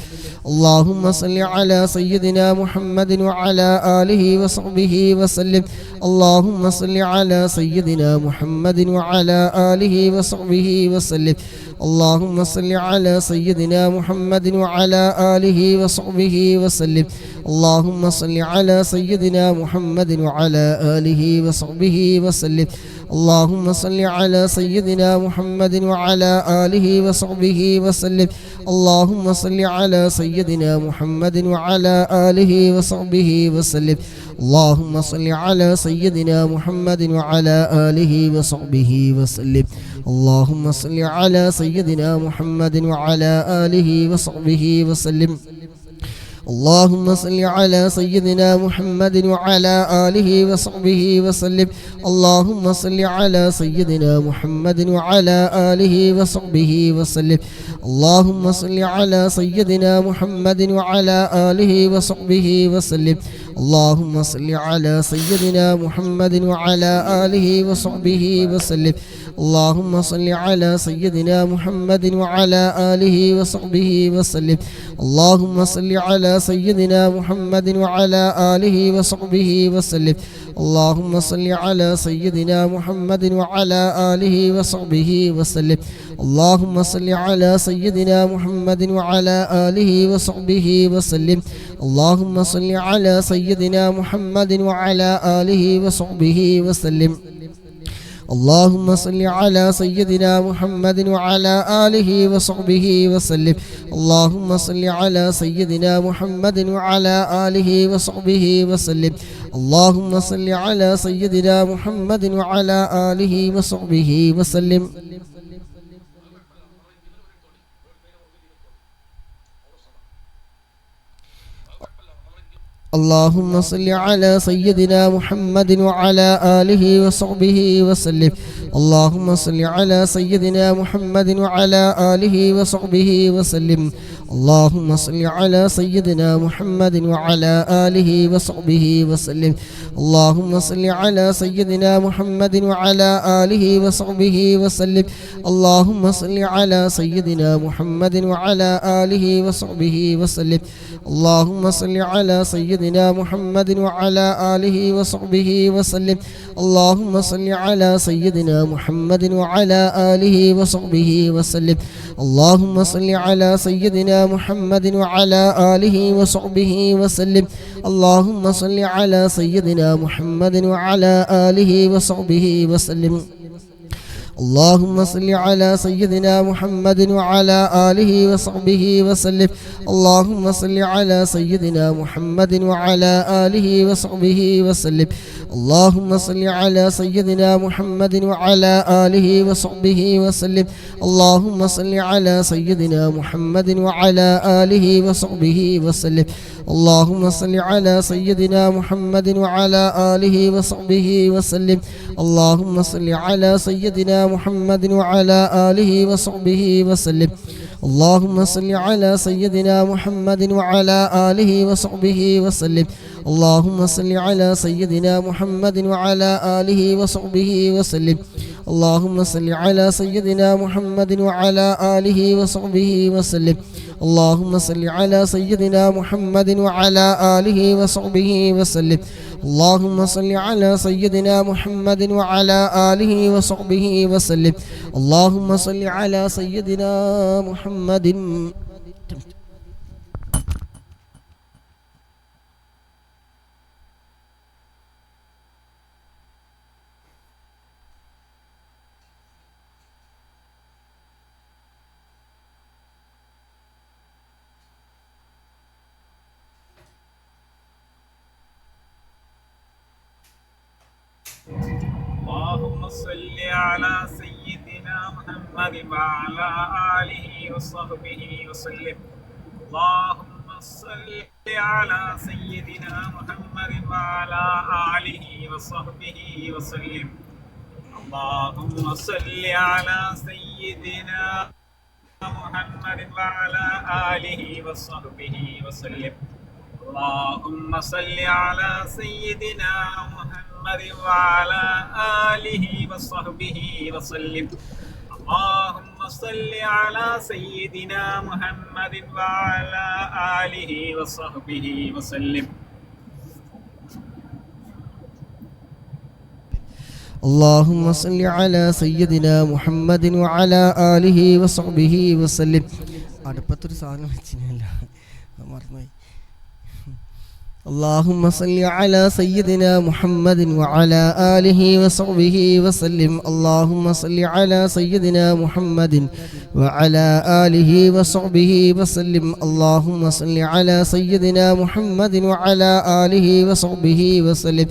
اللهم صل على سيدنا محمد وعلى آله وصحبه وسلم اللهم صل على سيدنا محمد وعلى آله وصحبه وسلم اللهم صل على سيدنا محمد وعلى آله وصحبه وسلم اللهم صل على سيدنا محمد وعلى آله وصحبه وسلم اللهم صل على سيدنا محمد وعلى آله وصحبه وسلم اللهم صل على سيدنا محمد وعلى آله وصحبه وسلم اللهم صل على سيدنا محمد وعلى آله وصحبه وسلم اللهم صل على سيدنا محمد وعلى آله وصحبه وسلم اللهم صل على سيدنا محمد وعلى آله وصحبه وسلم اللهم صل على سيدنا محمد وعلى آله وصحبه وسلم اللهم صل على سيدنا محمد وعلى آله وصحبه وسلم اللهم صل على سيدنا محمد وعلى آله وصحبه وسلم اللهم صل على سيدنا محمد وعلى آله وصحبه وسلم اللهم صل على سيدنا محمد وعلى آله وصحبه وسلم اللهم صل على سيدنا محمد وعلى آله وصحبه وسلم اللهم صل على سيدنا محمد وعلى آله وصحبه وسلم اللهم صل على سيدنا محمد وعلى آله وصحبه وسلم اللهم صل على سيدنا محمد وعلى آله وصحبه وسلم اللهم صل على سيدنا محمد وعلى آله وصحبه وسلم اللهم صل على سيدنا محمد وعلى آله وصحبه وسلم اللهم صل على سيدنا محمد وعلى آله وصحبه وسلم اللهم صل على سيدنا محمد وعلى آله وصحبه وسلم اللهم صل على سيدنا محمد وعلى آله وصحبه وسلم اللهم صل على سيدنا محمد وعلى آله وصحبه وسلم اللهم صل على سيدنا محمد وعلى آله وصحبه وسلم اللهم صل على سيدنا محمد وعلى آله وصحبه وسلم اللهم صل على سيدنا محمد وعلى آله وصحبه وسلم اللهم صل على سيدنا محمد وعلى آله وصحبه وسلم اللهم صل على سيدنا محمد وعلى آله وصحبه وسلم اللهم صل على سيدنا محمد وعلى آله وصحبه وسلم اللهم صل على سيدنا محمد وعلى آله وصحبه وسلم اللهم صل على سيدنا محمد وعلى آله وصحبه وسلم اللهم صل على سيدنا محمد وعلى آله وصحبه وسلم اللهم صل على سيدنا محمد وعلى آله وصحبه وسلم اللهم صل على سيدنا محمد وعلى آله وصحبه وسلم اللهم صل على سيدنا محمد وعلى آله وصحبه وسلم اللهم صل على سيدنا محمد وعلى آله وصحبه وسلم اللهم صل على سيدنا محمد وعلى آله وصحبه وسلم اللهم صل على سيدنا محمد وعلى آله وصحبه وسلم اللهم صل على سيدنا محمد وعلى آله وصحبه وسلم اللهم صل على سيدنا محمد اللهم صل على سيدنا محمد وعلى آله وصحبه وسلم اللهم صل على سيدنا محمد وعلى آله وصحبه وسلم اللهم صل على سيدنا محمد وعلى آله وصحبه وسلم اللهم صل على سيدنا محمد وعلى آله وصحبه وسلم. اللهم صل على سيدنا محمد وعلى آله وصحبه وسلم. اللهم صل على سيدنا محمد وعلى آله وصحبه وسلم. അടുപ്പത്തൊരു സാധനം വെച്ചില്ല, മറന്നുപോയി. اللهم صل على سيدنا محمد وعلى آله وصحبه وسلم. اللهم صل على سيدنا محمد وعلى آله وصحبه وسلم. اللهم صل على سيدنا محمد وعلى آله وصحبه وسلم.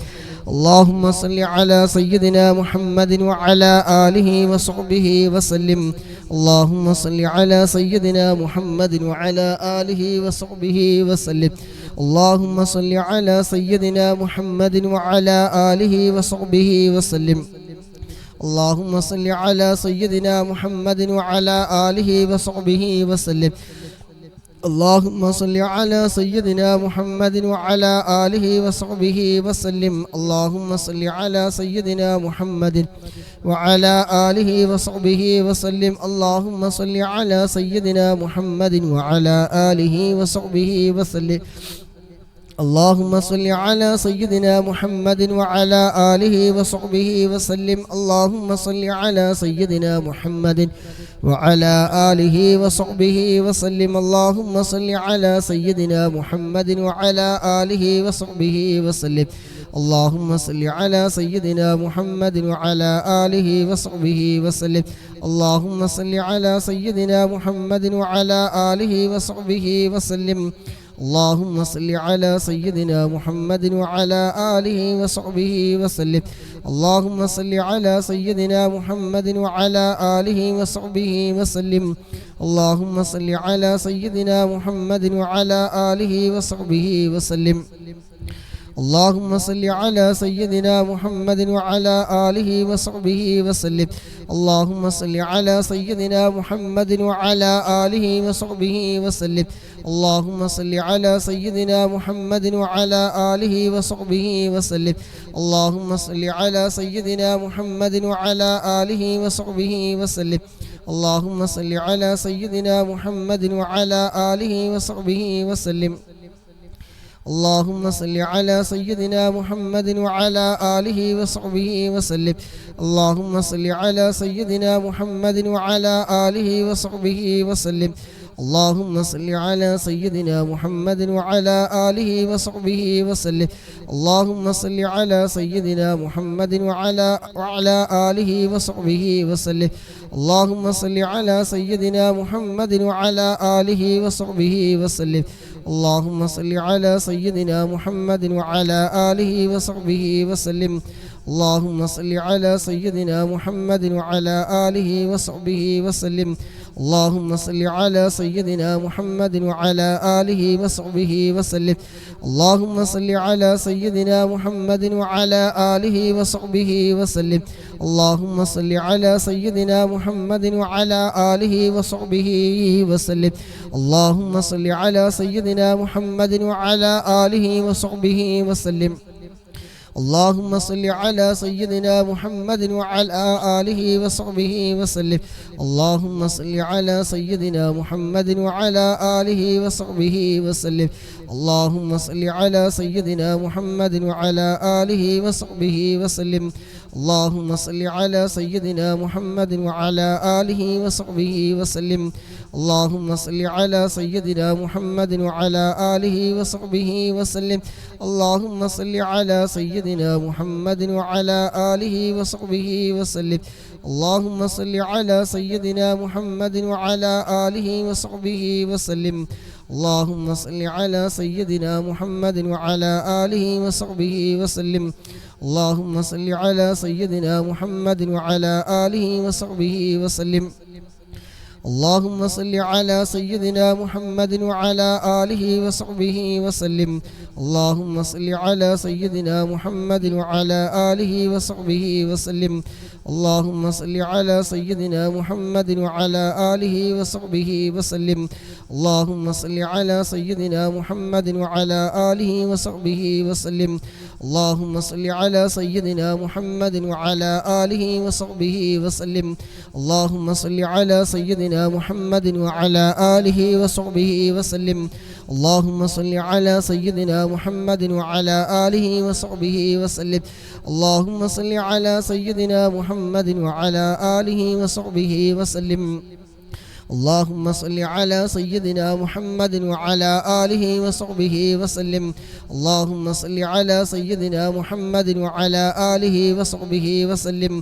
اللهم صل على سيدنا محمد وعلى آله وصحبه وسلم. اللهم صل على سيدنا محمد وعلى آله وصحبه وسلم. اللهم صل على سيدنا محمد وعلى آله وصحبه وسلم. اللهم صل على سيدنا محمد وعلى آله وصحبه وسلم. اللهم صل على سيدنا محمد وعلى آله وصحبه وسلم. اللهم صل على سيدنا محمد وعلى آله وصحبه وسلم. اللهم صل على سيدنا محمد وعلى آله وصحبه وسلم. اللهم صل على سيدنا محمد وعلى آله وصحبه وسلم. اللهم صل على سيدنا محمد وعلى آله وصحبه وسلم. اللهم صل على سيدنا محمد وعلى آله وصحبه وسلم. اللهم صل على سيدنا محمد وعلى آله وصحبه وسلم. اللهم صل على سيدنا محمد وعلى آله وصحبه وسلم. اللهم صل على سيدنا محمد وعلى آله وصحبه وسلم. اللهم صل على سيدنا محمد وعلى آله وصحبه وسلم. اللهم صل على سيدنا محمد وعلى آله وصحبه وسلم. اللهم صل على سيدنا محمد وعلى آله وصحبه وسلم. اللهم صل على سيدنا محمد وعلى آله وصحبه وسلم. اللهم صل على سيدنا محمد وعلى آله وصحبه وسلم. اللهم صل على سيدنا محمد وعلى آله وصحبه وسلم. اللهم صل على سيدنا محمد وعلى آله وصحبه وسلم. اللهم صل على سيدنا محمد وعلى آله وصحبه وسلم. اللهم صل على سيدنا محمد وعلى آله وصحبه وسلم. اللهم صل على سيدنا محمد وعلى آله وصحبه وسلم. اللهم صل على سيدنا محمد وعلى آله وصحبه وسلم. اللهم صل على سيدنا محمد وعلى آله وصحبه وسلم. اللهم صل على سيدنا محمد وعلى آله وصحبه وسلم. اللهم صل على سيدنا محمد وعلى آله وصحبه وسلم. اللهم صل على سيدنا محمد وعلى آله وصحبه وسلم. اللهم صل على سيدنا محمد وعلى آله وصحبه وسلم. اللهم صل على سيدنا محمد وعلى آله وصحبه وسلم. اللهم صل على سيدنا محمد وعلى آله وصحبه وسلم. اللهم صل على سيدنا محمد وعلى آله وصحبه وسلم. اللهم صل على سيدنا محمد وعلى آله وصحبه وسلم. اللهم صل على سيدنا محمد وعلى آله وصحبه وسلم. اللهم صل على سيدنا محمد وعلى آله وصحبه وسلم. اللهم صل على سيدنا محمد وعلى آله وصحبه وسلم. اللهم صل على سيدنا محمد وعلى آله وصحبه وسلم. اللهم صل على سيدنا محمد وعلى آله وصحبه وسلم. اللهم صل على سيدنا محمد وعلى آله وصحبه وسلم. اللهم صل على سيدنا محمد وعلى آله وصحبه وسلم. اللهم صل على سيدنا محمد وعلى آله وصحبه وسلم. اللهم صل على سيدنا محمد وعلى آله وصحبه وسلم اللهم صل على سيدنا محمد وعلى آله وصحبه وسلم اللهم صل على سيدنا محمد وعلى آله وصحبه وسلم اللهم صل على سيدنا محمد وعلى آله وصحبه وسلم اللهم صل على سيدنا محمد وعلى آله وصحبه وسلم اللهم صل على سيدنا محمد وعلى آله وصحبه وسلم اللهم صل على سيدنا محمد وعلى آله وصحبه وسلم اللهم صل على سيدنا محمد وعلى آله وصحبه وسلم اللهم صل على سيدنا محمد وعلى آله وصحبه وسلم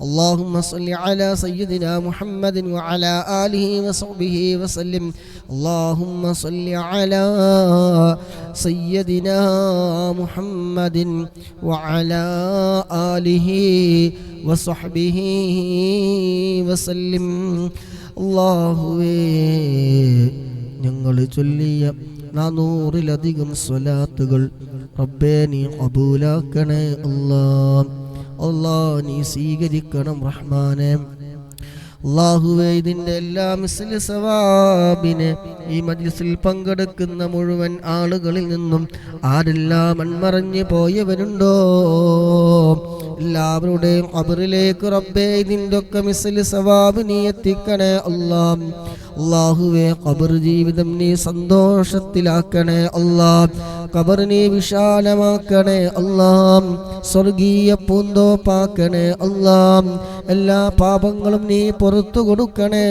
اللهم صل على سيدنا محمد وعلى آله وصحبه وسلم اللهم صل على سيدنا محمد وعلى آله وصحبه وسلم അല്ലാഹുവേ ഞങ്ങൾ ചൊല്ലിയ 400-ലധികം സ്വലാത്തുകൾ റബ്ബേ നീ ഖബൂലാക്കണേ അല്ലാഹ് നീ സ്വീകരിക്കണം റഹ്മാനേ അല്ലാഹുവേ ഇതിൻ്റെ എല്ലാ മിസ്ല സവാബിനെ ഈ മജ്ലിസിൽ പങ്കെടുക്കുന്ന മുഴുവൻ ആളുകളിൽ നിന്നും ആരെല്ലാം മൺമറഞ്ഞു പോയവരുണ്ടോ എല്ലാവരുടെയും ഖബറിലേക്ക് റബ്ബേ ഇതിൻ്റെ ഒക്കെ മിസ്ല സവാബ് നീ എത്തിക്കണേ അല്ലാഹുവേ ഖബർ ജീവിതം നീ സന്തോഷത്തിലാക്കണേ ഖബർ നീ വിശാലമാക്കണേ സ്വർഗീയ പൂന്തോപ്പാക്കണേ എല്ലാ പാപങ്ങളും നീ പുറത്തു കൊടുക്കണേ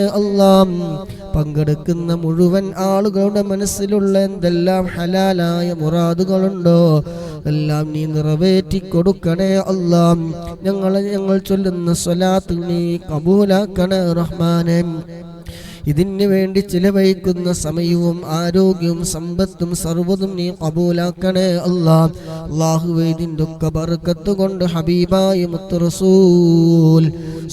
പങ്കെടുക്കുന്ന മുഴുവൻ ആളുകളുടെ മനസ്സിലുള്ള എന്തെല്ലാം ഹലാലായ മുറാദുകളുണ്ടോ എല്ലാം നീ നിറവേറ്റി കൊടുക്കണേ ഞങ്ങൾ ചൊല്ലുന്ന സ്വലാത്ത് നീ കബൂലാക്കണേ റഹ്മാനേ ഇതിനു വേണ്ടി ചിലവഴിക്കുന്ന സമയവും ആരോഗ്യവും സമ്പത്തും സർവ്വതും നീ കബൂലാക്കണേ അല്ലാഹുവേ ഇതിൻ്റെ ഒക്കെ ബർക്കത്ത് കൊണ്ട് ഹബീബായ മുത്ത് റസൂൽ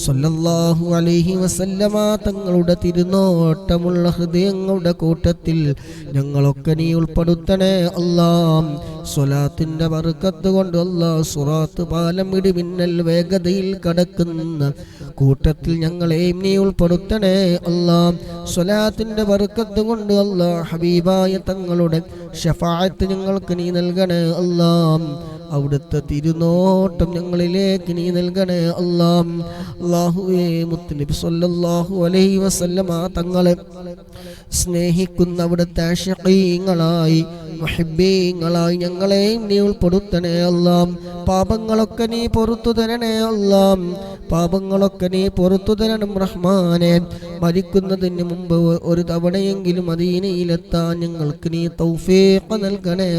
സ്വല്ലല്ലാഹു അലൈഹി വസല്ലമ തങ്ങളുടെ തിരുനോട്ടമുള്ള ഹൃദയങ്ങളുടെ കൂട്ടത്തിൽ ഞങ്ങളൊക്കെ നീ ഉൾപ്പെടുത്തണേ സ്വലാത്തിന്റെ ബർക്കത്ത് കൊണ്ട് സുറാത്ത് പാലം ഇടിമിന്നൽ വേഗതയിൽ കടക്കുന്ന കൂട്ടത്തിൽ ഞങ്ങളെയും നീ ഉൾപ്പെടുത്തണേ സ്വലാത്തിന്റെ ബർക്കത്ത് കൊണ്ട് ഹബീബായ തങ്ങളുടെ ശഫാഅത്ത് ഞങ്ങൾക്ക് നീ നൽകണേ അവിടുത്തെ തിരുനോട്ടം ഞങ്ങളിലേക്ക് നീ നൽകണേ അല്ലാഹുവേ മുത്തുനബി സ്വല്ലല്ലാഹു അലൈഹി വസല്ലമ തങ്ങളെ സ്നേഹിക്കുന്ന അവിടുത്തെ ആശിഖീങ്ങളായി മുഹിബ്ബീങ്ങളായി ഞങ്ങളെയും നീ ഉൾപ്പെടുത്തണേ പാപങ്ങളൊക്കെ നീ പുറത്തു തരണേ പാപങ്ങളൊക്കെ നീ പുറത്തു തരണം റഹ്മാനെ മരിക്കുന്നതിന് മുമ്പ് ഒരു തവണയെങ്കിലും മദീനയിലെത്താൻ ഞങ്ങൾക്ക് നീ തൗഫീഖ് നൽകണേ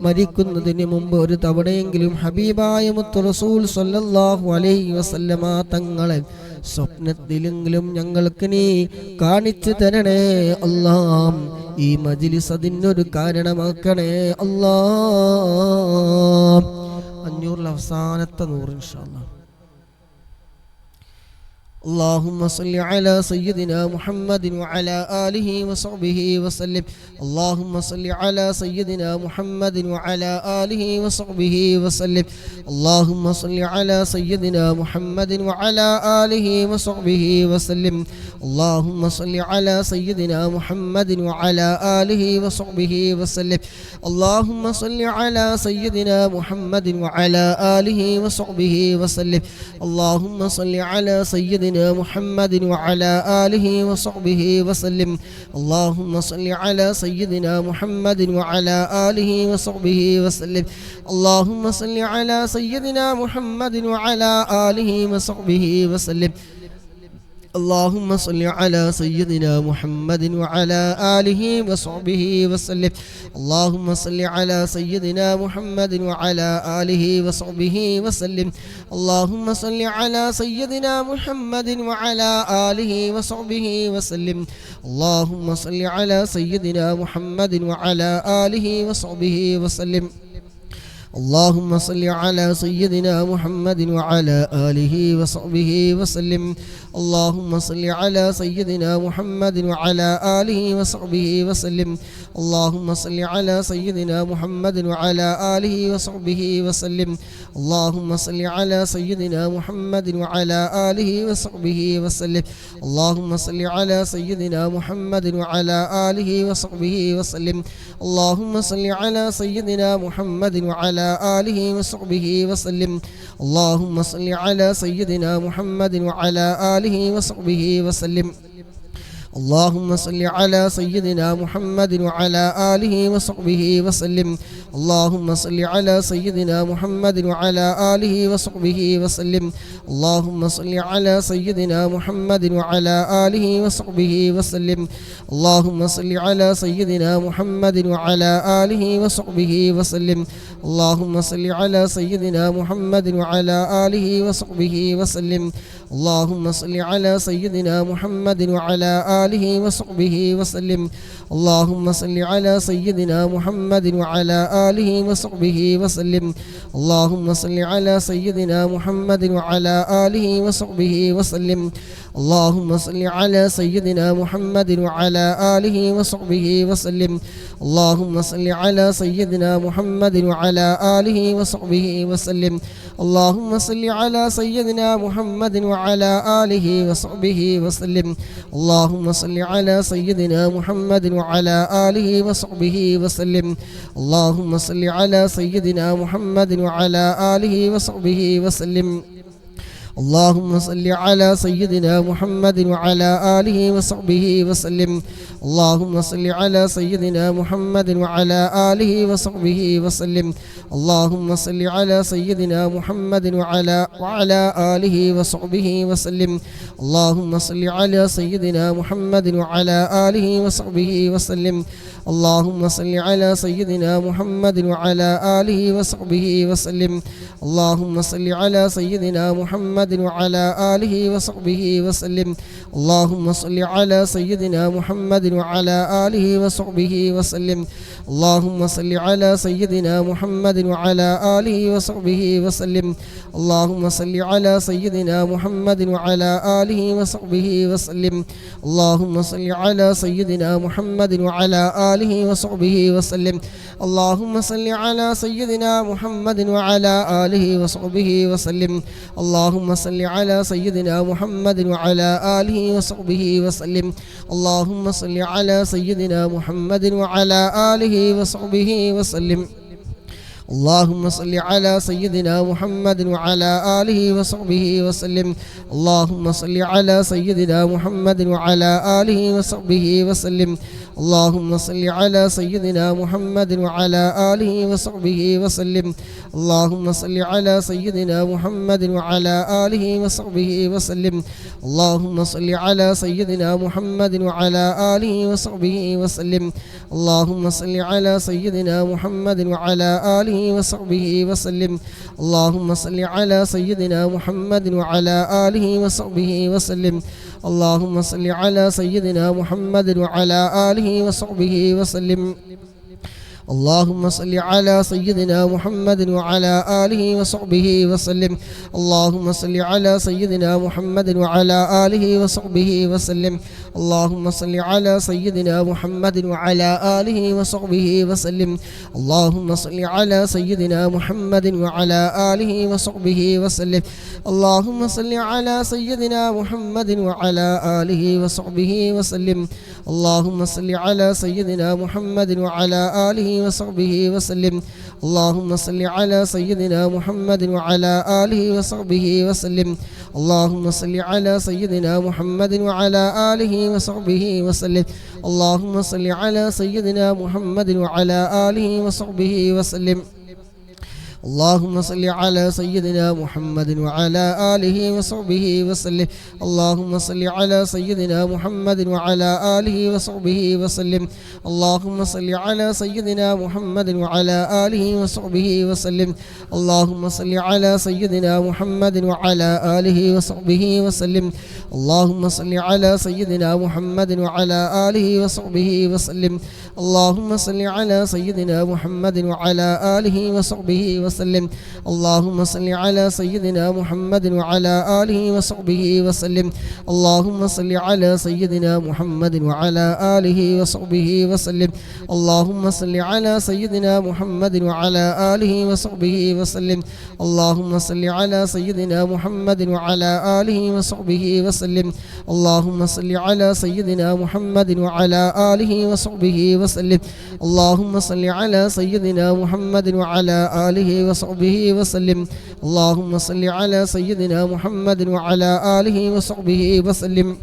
മരിക്കുന്നതിന് മുമ്പ് ഒരു തവണയെങ്കിലും ഹബീബായ മുത്ത് റസൂൽ സ്വല്ലല്ലാഹു അലൈഹി വസല്ലമ തങ്ങളെ സ്വപ്നത്തിലെങ്കിലും ഞങ്ങൾക്ക് നീ കാണിച്ചു തരണേ ഈ മജ്ലിസ് അതിനൊരു കാരണമാക്കണേ 500 അവസാനത്തെ 100 ഇൻഷാ അല്ലാഹ് اللهم صل على سيدنا محمد وعلى آله وصحبه وسلم اللهم صل على سيدنا محمد وعلى آله وصحبه وسلم اللهم صل على سيدنا محمد وعلى آله وصحبه وسلم اللهم صل على سيدنا محمد وعلى آله وصحبه وسلم اللهم صل على سيدنا محمد وعلى آله وصحبه وسلم اللهم صل على سيدنا محمد وعلى آله وصحبه وسلم اللهم صل على سيدنا محمد وعلى آله وصحبه وسلم اللهم صل على سيدنا محمد وعلى آله وصحبه وسلم اللهم صل على سيدنا محمد وعلى آله وصحبه وسلم اللهم صل على سيدنا محمد وعلى آله وصحبه وسلم اللهم صل على سيدنا محمد وعلى آله وصحبه وسلم اللهم صل على سيدنا محمد وعلى آله وصحبه وسلم اللهم صل على سيدنا محمد وعلى آله وصحبه وسلم. اللهم صل على سيدنا محمد وعلى آله وصحبه وسلم. اللهم صل على سيدنا محمد وعلى آله وصحبه وسلم. اللهم صل على سيدنا محمد وعلى آله وصحبه وسلم. اللهم صل على سيدنا محمد وعلى آله وصحبه وسلم. اللهم صل على سيدنا محمد وعلى آله وصحبه وسلم. اللهم صل على سيدنا محمد وعلى آله وصحبه وسلم. اللهم صل على سيدنا محمد وعلى آله وصحبه وسلم. اللهم صل على سيدنا محمد وعلى آله وصحبه وسلم. اللهم صل على سيدنا محمد وعلى آله وصحبه وسلم. اللهم صل على سيدنا محمد وعلى آله وصحبه وسلم. اللهم صل على سيدنا محمد وعلى آله وصحبه وسلم. اللهم صل على سيدنا محمد وعلى آله وصحبه وسلم. اللهم صل على سيدنا محمد وعلى آله وصحبه وسلم. اللهم صل على سيدنا محمد وعلى آله وصحبه وسلم. اللهم صل على سيدنا محمد وعلى آله وصحبه وسلم. اللهم صل على سيدنا محمد وعلى آله وصحبه وسلم. اللهم صل على سيدنا محمد وعلى آله وصحبه وسلم. اللهم صل على سيدنا محمد وعلى آله وصحبه وسلم. اللهم صل على سيدنا محمد وعلى آله وصحبه وسلم. اللهم صل على سيدنا محمد وعلى آله وصحبه وسلم. اللهم صل على سيدنا محمد وعلى آله وصحبه وسلم. اللهم صل على سيدنا محمد وعلى آله وصحبه وسلم. اللهم صل على سيدنا محمد وعلى آله وصحبه وسلم. اللهم صل على سيدنا محمد وعلى آله وصحبه وسلم. اللهم صل على سيدنا محمد وعلى آله وصحبه وسلم. اللهم صل على سيدنا محمد وعلى آله وصحبه وسلم. اللهم صل على سيدنا محمد وعلى آله وصحبه وسلم. اللهم صل على سيدنا محمد وعلى آله وصحبه وسلم. اللهم صل على سيدنا محمد وعلى آله وصحبه وسلم. اللهم صل على سيدنا محمد وعلى آله وصحبه وسلم. اللهم صل على سيدنا محمد وعلى آله وصحبه وسلم. اللهم صل على سيدنا محمد وعلى آله وصحبه وسلم. اللهم صل على سيدنا محمد وعلى آله وصحبه وسلم. اللهم صل على سيدنا محمد وعلى آله وصحبه وسلم. اللهم صل على سيدنا محمد وعلى آله وصحبه وسلم. اللهم صل على سيدنا محمد وعلى آله وصحبه وسلم. اللهم صل على سيدنا محمد وعلى آله وصحبه وسلم. اللهم صل على سيدنا محمد وعلى آله وصحبه وسلم. اللهم صل على سيدنا محمد وعلى آله وصحبه وسلم. اللهم صل على سيدنا محمد وعلى آله وصحبه وسلم. اللهم صل على سيدنا محمد وعلى آله وصحبه وسلم. اللهم صل على سيدنا محمد وعلى آله وصحبه وسلم. اللهم صل على سيدنا محمد وعلى آله وصحبه وسلم. اللهم صل على سيدنا محمد وعلى آله وصحبه وسلم. اللهم صل على سيدنا محمد وعلى آله وصحبه وسلم. اللهم صل على سيدنا محمد وعلى آله وصحبه وسلم. اللهم صل على سيدنا محمد وعلى آله وصحبه وسلم. اللهم صل على سيدنا محمد وعلى آله وصحبه وسلم. اللهم صل على سيدنا محمد وعلى آله وصحبه وسلم. اللهم صل على سيدنا محمد وعلى آله وصحبه وسلم اللهم صل على سيدنا محمد وعلى آله وصحبه وسلم اللهم صل على سيدنا محمد وعلى آله وصحبه وسلم اللهم صل على سيدنا محمد وعلى آله وصحبه وسلم اللهم صل على سيدنا محمد وعلى آله وصحبه وسلم اللهم صل على سيدنا محمد وعلى آله وصحبه وسلم اللهم صل على سيدنا محمد وعلى آله وصحبه وسلم اللهم صل على سيدنا محمد وعلى آله وصحبه وسلم اللهم صل على سيدنا محمد وعلى آله وصحبه وسلم اللهم صل على سيدنا محمد وعلى آله وصحبه وسلم اللهم صل على سيدنا محمد وعلى آله وصحبه وسلم اللهم صل على سيدنا محمد وعلى آله وصحبه وسلم اللهم صل على سيدنا محمد وعلى آله وصحبه وسلم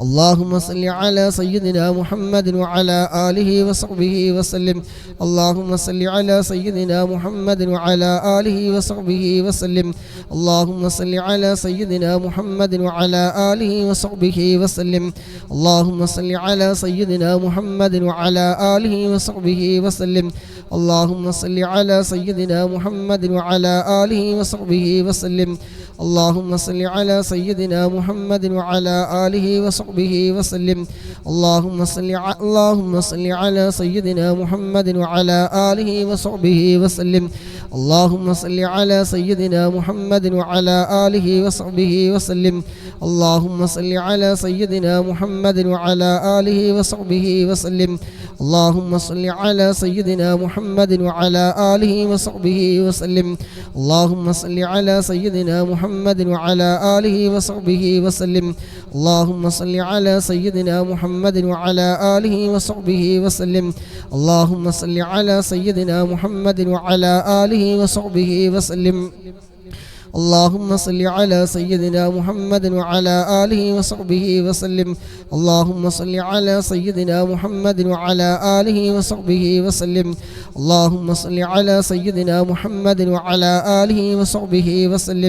اللهم صل على سيدنا محمد وعلى آله وصحبه وسلم اللهم صل على سيدنا محمد وعلى آله وصحبه وسلم اللهم صل على سيدنا محمد وعلى آله وصحبه وسلم اللهم صل على سيدنا محمد وعلى آله وصحبه وسلم اللهم صل على سيدنا محمد وعلى آله وصحبه وسلم اللهم صل على سيدنا محمد وعلى آله وصحبه وسلم اللهم صل على سيدنا محمد وعلى آله وصحبه وسلم اللهم صل على سيدنا محمد وعلى آله وصحبه وسلم اللهم صل على سيدنا محمد وعلى آله وصحبه وسلم اللهم صل على سيدنا محمد وعلى آله وصحبه وسلم اللهم صل على سيدنا محمد وعلى آله وصحبه وسلم اللهم صل على سيدنا محمد وعلى آله وصحبه وسلم اللهم صل على سيدنا محمد وعلى آله وصحبه وسلم اللهم صل على سيدنا محمد وعلى آله وصحبه وسلم اللهم صل على سيدنا محمد وعلى آله وصحبه وسلم اللهم صل على سيدنا محمد وعلى آله وصحبه وسلم اللهم صل على سيدنا محمد وعلى آله وصحبه وسلم اللهم صل على سيدنا محمد وعلى آله وصحبه وسلم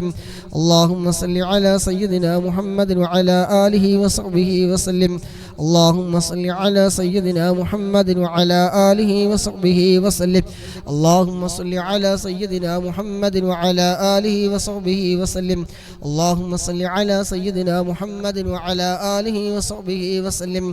اللهم صل على سيدنا محمد وعلى آله وصحبه وسلم اللهم صل على سيدنا محمد وعلى آله وصحبه وسلم اللهم صل على سيدنا محمد وعلى آله وصحبه وسلم اللهم صل على سيدنا محمد وعلى آله وصحبه وسلم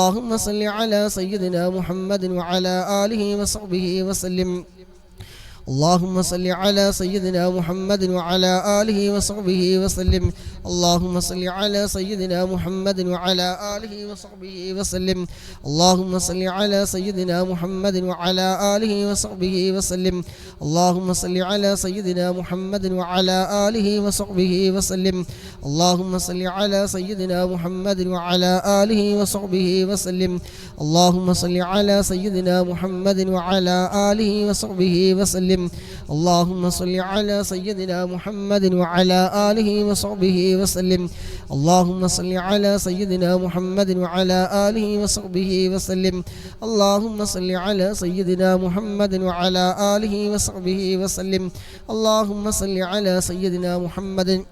اللهم صل على سيدنا محمد وعلى آله وصحبه وسلم اللهم صل على سيدنا محمد وعلى آله وصحبه وسلم اللهم صل على سيدنا محمد وعلى آله وصحبه وسلم اللهم صل على سيدنا محمد وعلى آله وصحبه وسلم اللهم صل على سيدنا محمد وعلى آله وصحبه وسلم اللهم صل على سيدنا محمد وعلى آله وصحبه وسلم اللهم صل على سيدنا محمد وعلى آله وصحبه وسلم اللهم صل على سيدنا محمد وعلى آله وصحبه وسلم اللهم صل على سيدنا محمد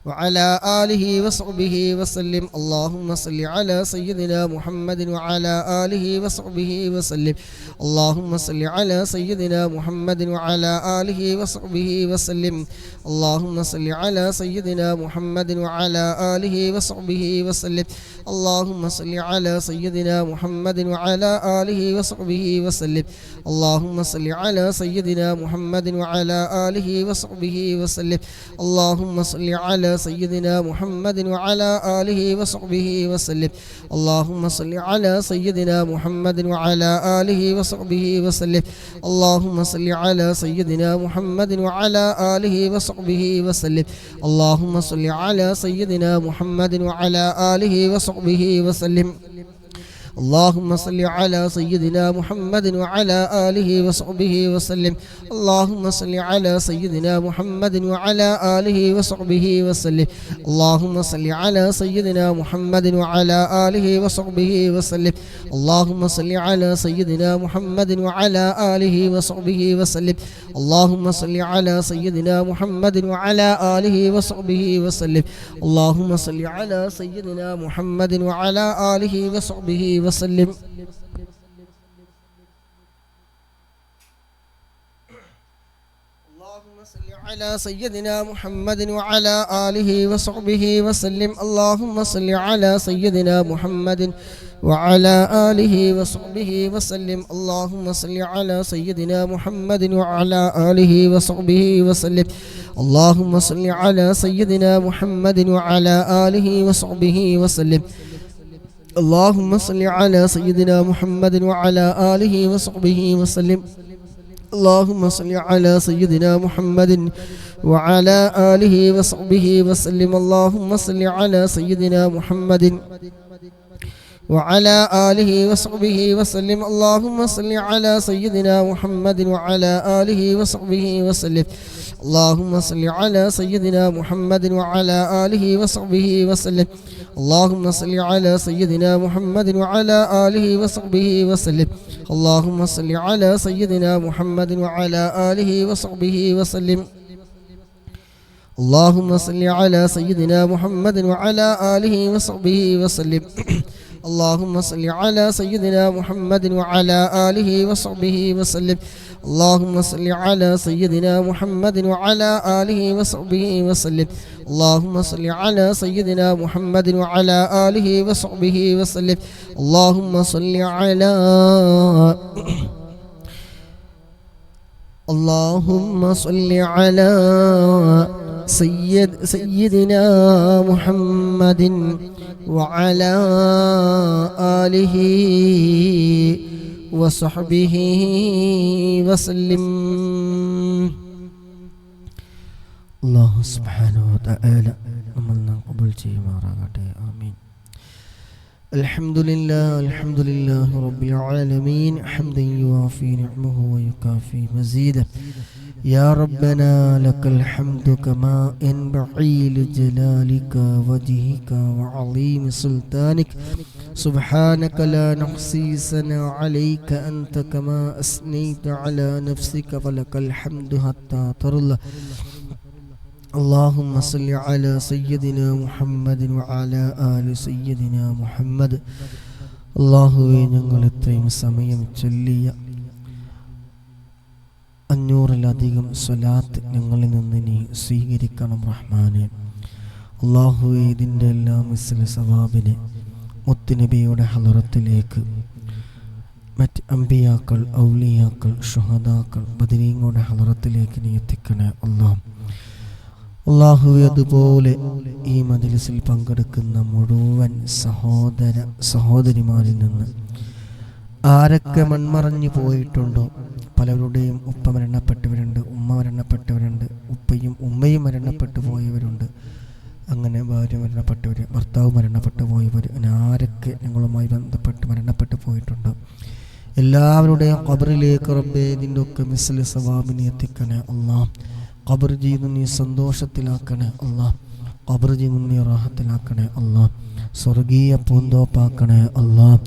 وعلى آله وصحبه وسلم اللهم صل على سيدنا محمد وعلى آله وصحبه وسلم اللهم صل على سيدنا محمد وعلى آله وصحبه وسلم اللهم صل على سيدنا محمد وعلى آله وصحبه وسلم اللهم صل على سيدنا محمد وعلى آله وصحبه وسلم اللهم صل على سيدنا محمد وعلى آله وصحبه وسلم اللهم صل على سيدنا محمد وعلى آله وصحبه وسلم اللهم صل على سيدنا محمد وعلى آله وصحبه وسلم اللهم صل على سيدنا محمد وعلى آله وصحبه وسلم اللهم صل على سيدنا محمد وعلى آله وصحبه وسلم اللهم صل على سيدنا محمد وعلى آله وصحبه وسلم اللهم صل على سيدنا محمد وعلى آله وصحبه وسلم اللهم صل على سيدنا محمد وعلى آله وصحبه وسلم اللهم صل على سيدنا محمد وعلى آله وصحبه وسلم اللهم صل على سيدنا محمد وعلى آله وصحبه وسلم اللهم صل على سيدنا محمد وعلى آله وصحبه وسلم على سيدنا محمد وعلى آله وصحبه وسلم اللهم صل على سيدنا محمد وعلى آله وصحبه وسلم اللهم صل على سيدنا محمد وعلى آله وصحبه وسلم اللهم صل على سيدنا محمد وعلى آله وصحبه وسلم اللهم صل على سيدنا محمد وعلى آله وصحبه وسلم اللهم صل على سيدنا محمد وعلى آله وصحبه وسلم اللهم صل على سيدنا محمد وعلى آله وصحبه وسلم اللهم صل على سيدنا محمد وعلى آله وصحبه وسلم اللهم صل على سيدنا محمد وعلى آله وصحبه وسلم اللهم صل على سيدنا محمد وعلى آله وصحبه وسلم اللهم صل على سيدنا محمد وعلى آله وصحبه وسلم اللهم صل على سيدنا محمد وعلى آله وصحبه وسلم اللهم صل على سيدنا محمد وعلى آله وصحبه وسلم اللهم صل على سيدنا محمد وعلى آله وصحبه وسلم اللهم صل على سيدنا محمد وعلى آله وصحبه وسلم اللهم صل على اللهم صل على سيدنا محمد وعلى آله وصحبه وسلم الله سبحانه وتعالى നമ്മളെ قبول ചെയ്യുമാറാകട്ടെ ആമീൻ الحمد لله رب العالمين حمدا يوافي نعمه ويكافي مزيدا يا ربنا لك الحمد كما ينبغي لجلالك وجهك وعظيم سلطانك سبحانك لا نحصي ثناء عليك أنت كما أثنيت على نفسك فلك الحمد حتى ترضى اللهم صل على سيدنا محمد وعلى آل سيدنا محمد അല്ലാഹുവേ ഞങ്ങൾ ഇത്രയും സമയം ചൊല്ലിയ 500-ലധികം സ്വലാത്ത് ഞങ്ങളിൽ നിന്ന് നീ സ്വീകരിക്കണം റഹ്മാനെ. അല്ലാഹുവേ ഇതിൻ്റെ എല്ലാം മിസ്ല സവാബിനെ മുത്തുനബിയുടെ ഹളറത്തിലേക്ക് മറ്റ് അംബിയാക്കൾ, ഔലിയാക്കൾ, ഷുഹദാക്കൾ, ബദരീങ്ങളുടെ ഹളറത്തിലേക്ക് നീ എത്തിക്കണേ അല്ലാഹ്. അല്ലാഹുവേ അതുപോലെ ഈ മജ്‌ലിസിൽ പങ്കെടുക്കുന്ന മുഴുവൻ സഹോദരിമാരിൽ നിന്ന് ആരൊക്കെ മൺമറഞ്ഞു പോയിട്ടുണ്ടോ, പലരുടെയും ഉപ്പ മരണപ്പെട്ടവരുണ്ട്, ഉമ്മ മരണപ്പെട്ടവരുണ്ട്, ഉപ്പയും ഉമ്മയും മരണപ്പെട്ടു പോയവരുണ്ട്, അങ്ങനെ ഭാര്യ മരണപ്പെട്ടവർ, ഭർത്താവ് മരണപ്പെട്ടു പോയവർ, അങ്ങനെ ആരൊക്കെ ഞങ്ങളുമായി ബന്ധപ്പെട്ട് മരണപ്പെട്ടു പോയിട്ടുണ്ടോ എല്ലാവരുടെയും ഖബറിലേക്ക് റബ്ബേ നിന്റെ ഒക്കെ മിസ്ല സവാബിനെ എത്തിക്കണേ അല്ലാഹ്. ഖബർ ജീവിതം നീ സന്തോഷത്തിലാക്കണേ അല്ലാഹ്. ഖബർ ജീവിതം നീ റാഹത്തിലാക്കണേ അല്ലാഹ്. സ്വർഗീയ പൂന്തോപ്പാക്കണേ അല്ലാഹ്.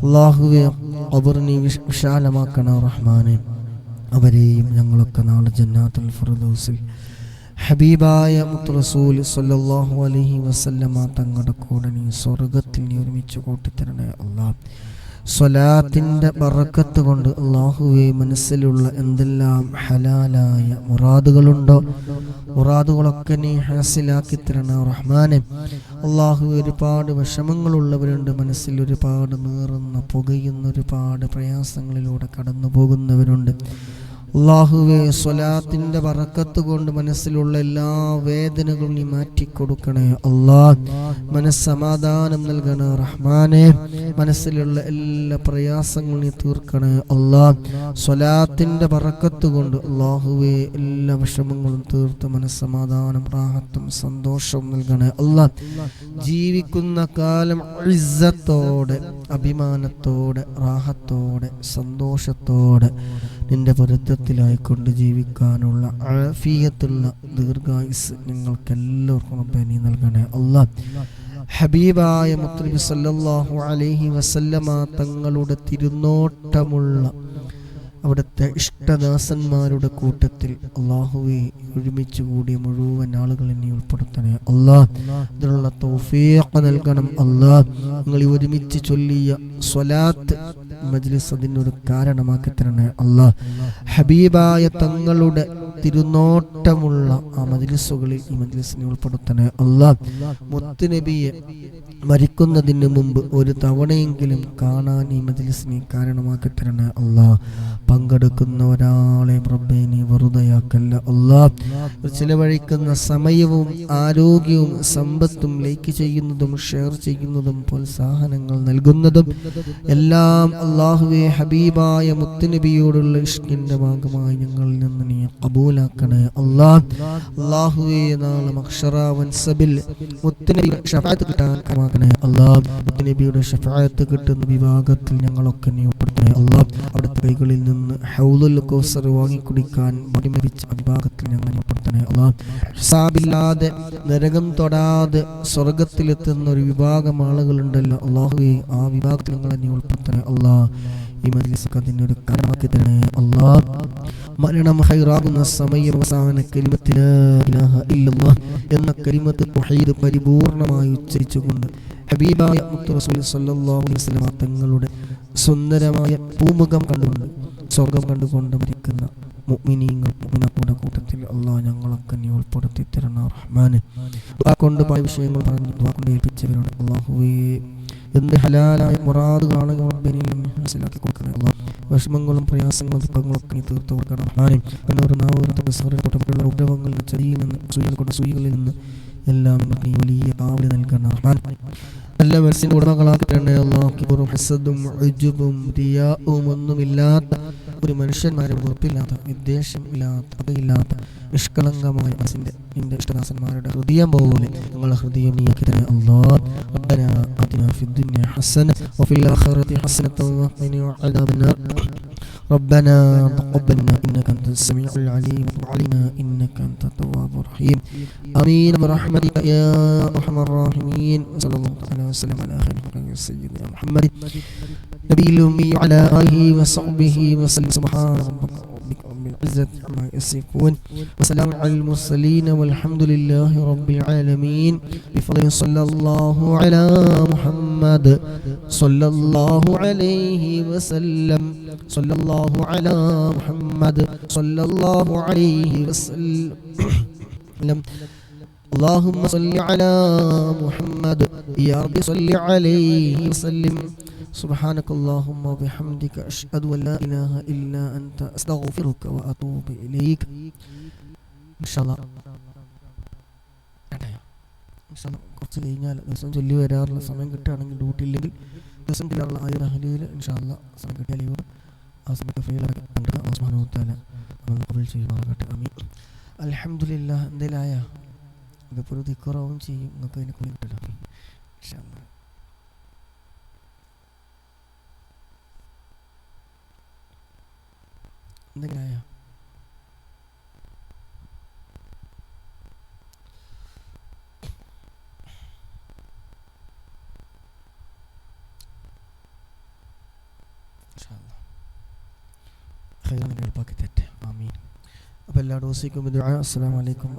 അല്ലാഹുവേ ഖബർ നീ വിശാലമാക്കണേ റഹ്മാനെ. അവരെയും ഞങ്ങളൊക്കെ നാളെ ജന്നാത്തുൽ ഫിർദൗസിൽ ഹബീബായ മുത്ത് റസൂൽ സ്വല്ലല്ലാഹു അലൈഹി വസല്ലമ തങ്ങളുടെ കൂടെ നീ സ്വർഗത്തിൽ നീ ഒരുമിച്ച് കൂട്ടിത്തരണേ അല്ലാഹ്. സ്വലാത്തിൻ്റെ ബറക്കത്ത് കൊണ്ട് അല്ലാഹുവേ മനസ്സിലുള്ള എന്തെല്ലാം ഹലാലായ മുറാദുകളുണ്ടോ മുറാദുകളൊക്കെ നീ ഹാസിലാക്കി തരണേ റഹ്മാനെ. അല്ലാഹുവേ ഒരുപാട് വിഷമങ്ങളുള്ളവരുണ്ട്, മനസ്സിൽ ഒരുപാട് നീറുന്ന പുകയുന്ന ഒരുപാട് പ്രയാസങ്ങളിലൂടെ കടന്നു പോകുന്നവരുണ്ട്. അല്ലാഹുവേ സ്വലാത്തിന്റെ ബറക്കത്ത് കൊണ്ട് മനസ്സിലുള്ള എല്ലാ വേദനകളും നീ മാറ്റിക്കൊടുക്കണേ അല്ലാഹ്. മനസ്സമാധാനം നൽകണേ റഹ്മാനെ. മനസ്സിലുള്ള എല്ലാ പ്രയാസങ്ങളും നീ തീർക്കണേ അല്ലാഹ്. സ്വലാത്തിന്റെ ബറക്കത്ത് കൊണ്ട് അല്ലാഹുവേ എല്ലാ വിഷമങ്ങളും തീർത്ത് മനസ്സമാധാനം റാഹത്തും സന്തോഷവും നൽകണേ അല്ലാഹ്. ജീവിക്കുന്ന കാലം ഇസ്സത്തോടെ അഭിമാനത്തോടെ റാഹത്തോടെ സന്തോഷത്തോടെ നിന്റെ പൊരുത്തത്തിലായിക്കൊണ്ട് ജീവിക്കാനുള്ള ആഫിയത്തുള്ള ദീർഘായുസ് ഞങ്ങൾക്കെല്ലാവർക്കും റബ്ബേ നീ നൽകണേ അല്ലാഹ്. ഹബീബായ മുത്തനബി സല്ലല്ലാഹു അലൈഹി വസല്ലമ തങ്ങളുടെ തിരുനോട്ടമുള്ള അവിടുത്തെ ഇഷ്ടദാസന്മാരുടെ കൂട്ടത്തിൽ അല്ലാഹുവേ ഒരുമിച്ച് കൂടിയ മുഴുവൻ ആളുകളെ നീ ഉൾപ്പെടുത്തണേ അല്ലാഹ്. ഇതിനുള്ള തൗഫീഖ് നൽകണം അല്ലാഹ്. നിങ്ങൾ ഒരുമിച്ച് ചൊല്ലിയ സ്വലാത്ത് മജ്ലിസ് അതിനൊരു കാരണമാക്കി തരണേ അല്ലാഹ്. ഹബീബായ തങ്ങളുടെ തിരുനോട്ടമുള്ള ആ മജ്ലിസുകളിൽ ഈ മജ്ലിസിനെ ഉൾപ്പെടുത്തണേ അല്ലാഹ്. മുത്തുനബിയെ മരിക്കുന്നതിന് മുമ്പ് ഒരു തവണയെങ്കിലും കാണാൻ ഈ മജ്ലിസിനെ കാരണമാക്കി തരണേ അല്ലാഹ്. പങ്കെടുക്കുന്ന ഒരാളെ റബ്ബേ നീ വെറുതെയാക്കല്ല അല്ലാഹ്. ചിലവഴിക്കുന്ന സമയവും ആരോഗ്യവും സമ്പത്തും ലൈക്ക് ചെയ്യുന്നതും ഷെയർ ചെയ്യുന്നതും പ്രോത്സാഹനങ്ങൾ നൽകുന്നതും എല്ലാം അല്ലാഹുവേ ഹബീബായ മുത്തുനബിയോടുള്ള ഇഷ്കിന്റെ ഭാഗമായി ഞങ്ങളിൽ നിന്ന് നീ ഖബൂലാക്കണേ അല്ലാഹ്. അല്ലാഹുവേ നാളെ മഹ്ശറ വൻസബിൽ മുത്തുനബിയുടെ ശഫാഅത്ത് കിട്ടാൻ കാരണമാക്കണേ അല്ലാഹ്. മുത്തുനബിയുടെ ശഫാഅത്ത് കിട്ടുന്ന വിഭാഗത്തിൽ ഞങ്ങളൊക്കെ നീ ഉൾപ്പെടുത്തണേ അല്ലാഹ്. അവിടുത്തെ കൈകളിൽ നിന്ന് ഹൗലുൽ കൗസർ വാങ്ങിക്കുടിക്കാൻ ലഭിച്ച വിഭാഗത്തിൽ ഞങ്ങൾ ഉൾപ്പെടുത്തണേ അല്ലാഹ്. ഹിസാബില്ലാതെ നരകം തൊടാതെ സ്വർഗത്തിലെത്തുന്ന ഒരു വിഭാഗം ആളുകളുണ്ടല്ലോ അല്ലാഹുവേ, ആ വിഭാഗത്തിൽ ഞങ്ങളെ നീ ഉൾപ്പെടുത്തണേ അല്ലാഹ്. ഈ മജ്ലിസ് അതിനൊരു കാരണമാക്കി തരണേ അല്ലാഹ്. മരണം ഹൈറാകുന്ന സമയം അവസാന കലിമത്ത് ലാ ഇലാഹ ഇല്ലല്ലാഹ് എന്ന കലിമത്ത് തൗഹീദ് പരിപൂർണമായി ഉച്ചരിച്ചുകൊണ്ട് ഹബീബായ മുത്ത് റസൂൽ സല്ലല്ലാഹു അലൈഹി വസല്ലം തങ്ങളുടെ സുന്ദരമായ പൂമുഖം കണ്ടുകൊണ്ട് സ്വർഗം കണ്ടുകൊണ്ട് മരിക്കുന്ന മുഅ്മിനീങ്ങൾ മുഅ്മിനാത്തുകളുടെ കൂട്ടത്തിൽ അല്ലാഹ് ഞങ്ങളൊക്കെ നീ ഉൾപ്പെടുത്തി തരണേ റഹ്മാനെ. ദുആ കൊണ്ട് പല വിഷയങ്ങൾ പറഞ്ഞു ദുആ കൊണ്ട് ഏൽപ്പിച്ചവരോട് അല്ലാഹുവേ എന്ത് ഹലാലായ മുറാദുകളാണ് മനസ്സിലാക്കി കൊടുക്കണേ അല്ലാഹ്. വിഷമങ്ങളും പ്രയാസങ്ങളും ദുഃഖങ്ങളൊക്കെ നീ തീർത്തു കൊടുക്കണം റഹ്മാനെ. ുള്ള ഉപദ്രവങ്ങളിൽ ചതിയിൽ നിന്ന് സൂയികളിൽ നിന്ന് എല്ലാം നീ വലിയ കാവല് നൽകണം റഹ്മാൻ. നല്ല മനസ്സിന് ഉടമകളാക്കി തരണേ അല്ലാഹ്. കിബറും ഹസദും ഉജ്ബും റിയാഉം ഒന്നുമില്ലാത്ത ഒരു മനുഷ്യന്മാരെ ഉറപ്പില്ലാത്ത വിദ്വേഷം ഇല്ലാത്ത പകയില്ലാത്ത നിഷ്കളങ്കമായ മനസ്സിന്റെ നിന്റെ ഇഷ്ടദാസന്മാരുടെ ഹൃദയം പോലെ ഞങ്ങളുടെ ഹൃദയം നീക്കി തരണേ അല്ലാഹ്. റബ്ബനാ ആതിനാ ഫിദ്ദുനിയ ഹസന വഫിൽ ആഖിറതി ഹസനതൻ വഖിനാ അദാബന്നാർ. ربنا تقبلنا إنك أنت السميع العليم وتب علينا إنك أنت التواب الرحيم. آمين برحمتك يا أرحم الراحمين. صلى الله عليه وسلم على خير خلق سيدنا محمد نبي الأمي وعلى آله وصحبه وسلم. سبحان ربك رب العزة عما يصفون وسلام على المرسلين والحمد لله رب العالمين. بفضل صلى الله على محمد صلى الله عليه وسلم. صلى الله على محمد صلى الله عليه وسلم. اللهم صل على محمد يا رب صل عليه وسلم. سبحانك اللهم وبحمدك أشهد أن لا إله إلا أنت أستغفرك وأتوب إليك. إن شاء الله കുറച്ച് കഴിഞ്ഞാൽ ദിവസം ചൊല്ലി വരാറുള്ള സമയം കിട്ടുകയാണെങ്കിൽ ഡ്യൂട്ടി ഇല്ലെങ്കിൽ ദിവസം കിട്ടാറുള്ള ആയിരം അഹലിയിൽ ഇൻഷാ അല്ലാഹ് സമയം കിട്ടിയ ലീവ് ആ സമയത്ത് ഫ്രീയിലൊക്കെ കണ്ടത് അല്ലാഹു സുബ്ഹാനഹു വ തആല നമ്മൾ ഖബൂൽ ചെയ്യുമാറാകട്ടെ. ആമീൻ. അൽഹംദുലില്ലാഹ്. എന്തിലായ ഇതിപ്പോൾ ഒരു ദിക്റാവും ചെയ്യും നിങ്ങൾക്ക് അതിനെ കൂടി കിട്ടില്ല ഇൻഷാ അല്ലാഹ്. എന്തിലായ എളുപ്പാക്കി തെറ്റ്. ആമീൻ. അപ്പോൾ എല്ലാ ഡോസിക്കും ദുആ. അസ്സലാമു അലൈക്കും.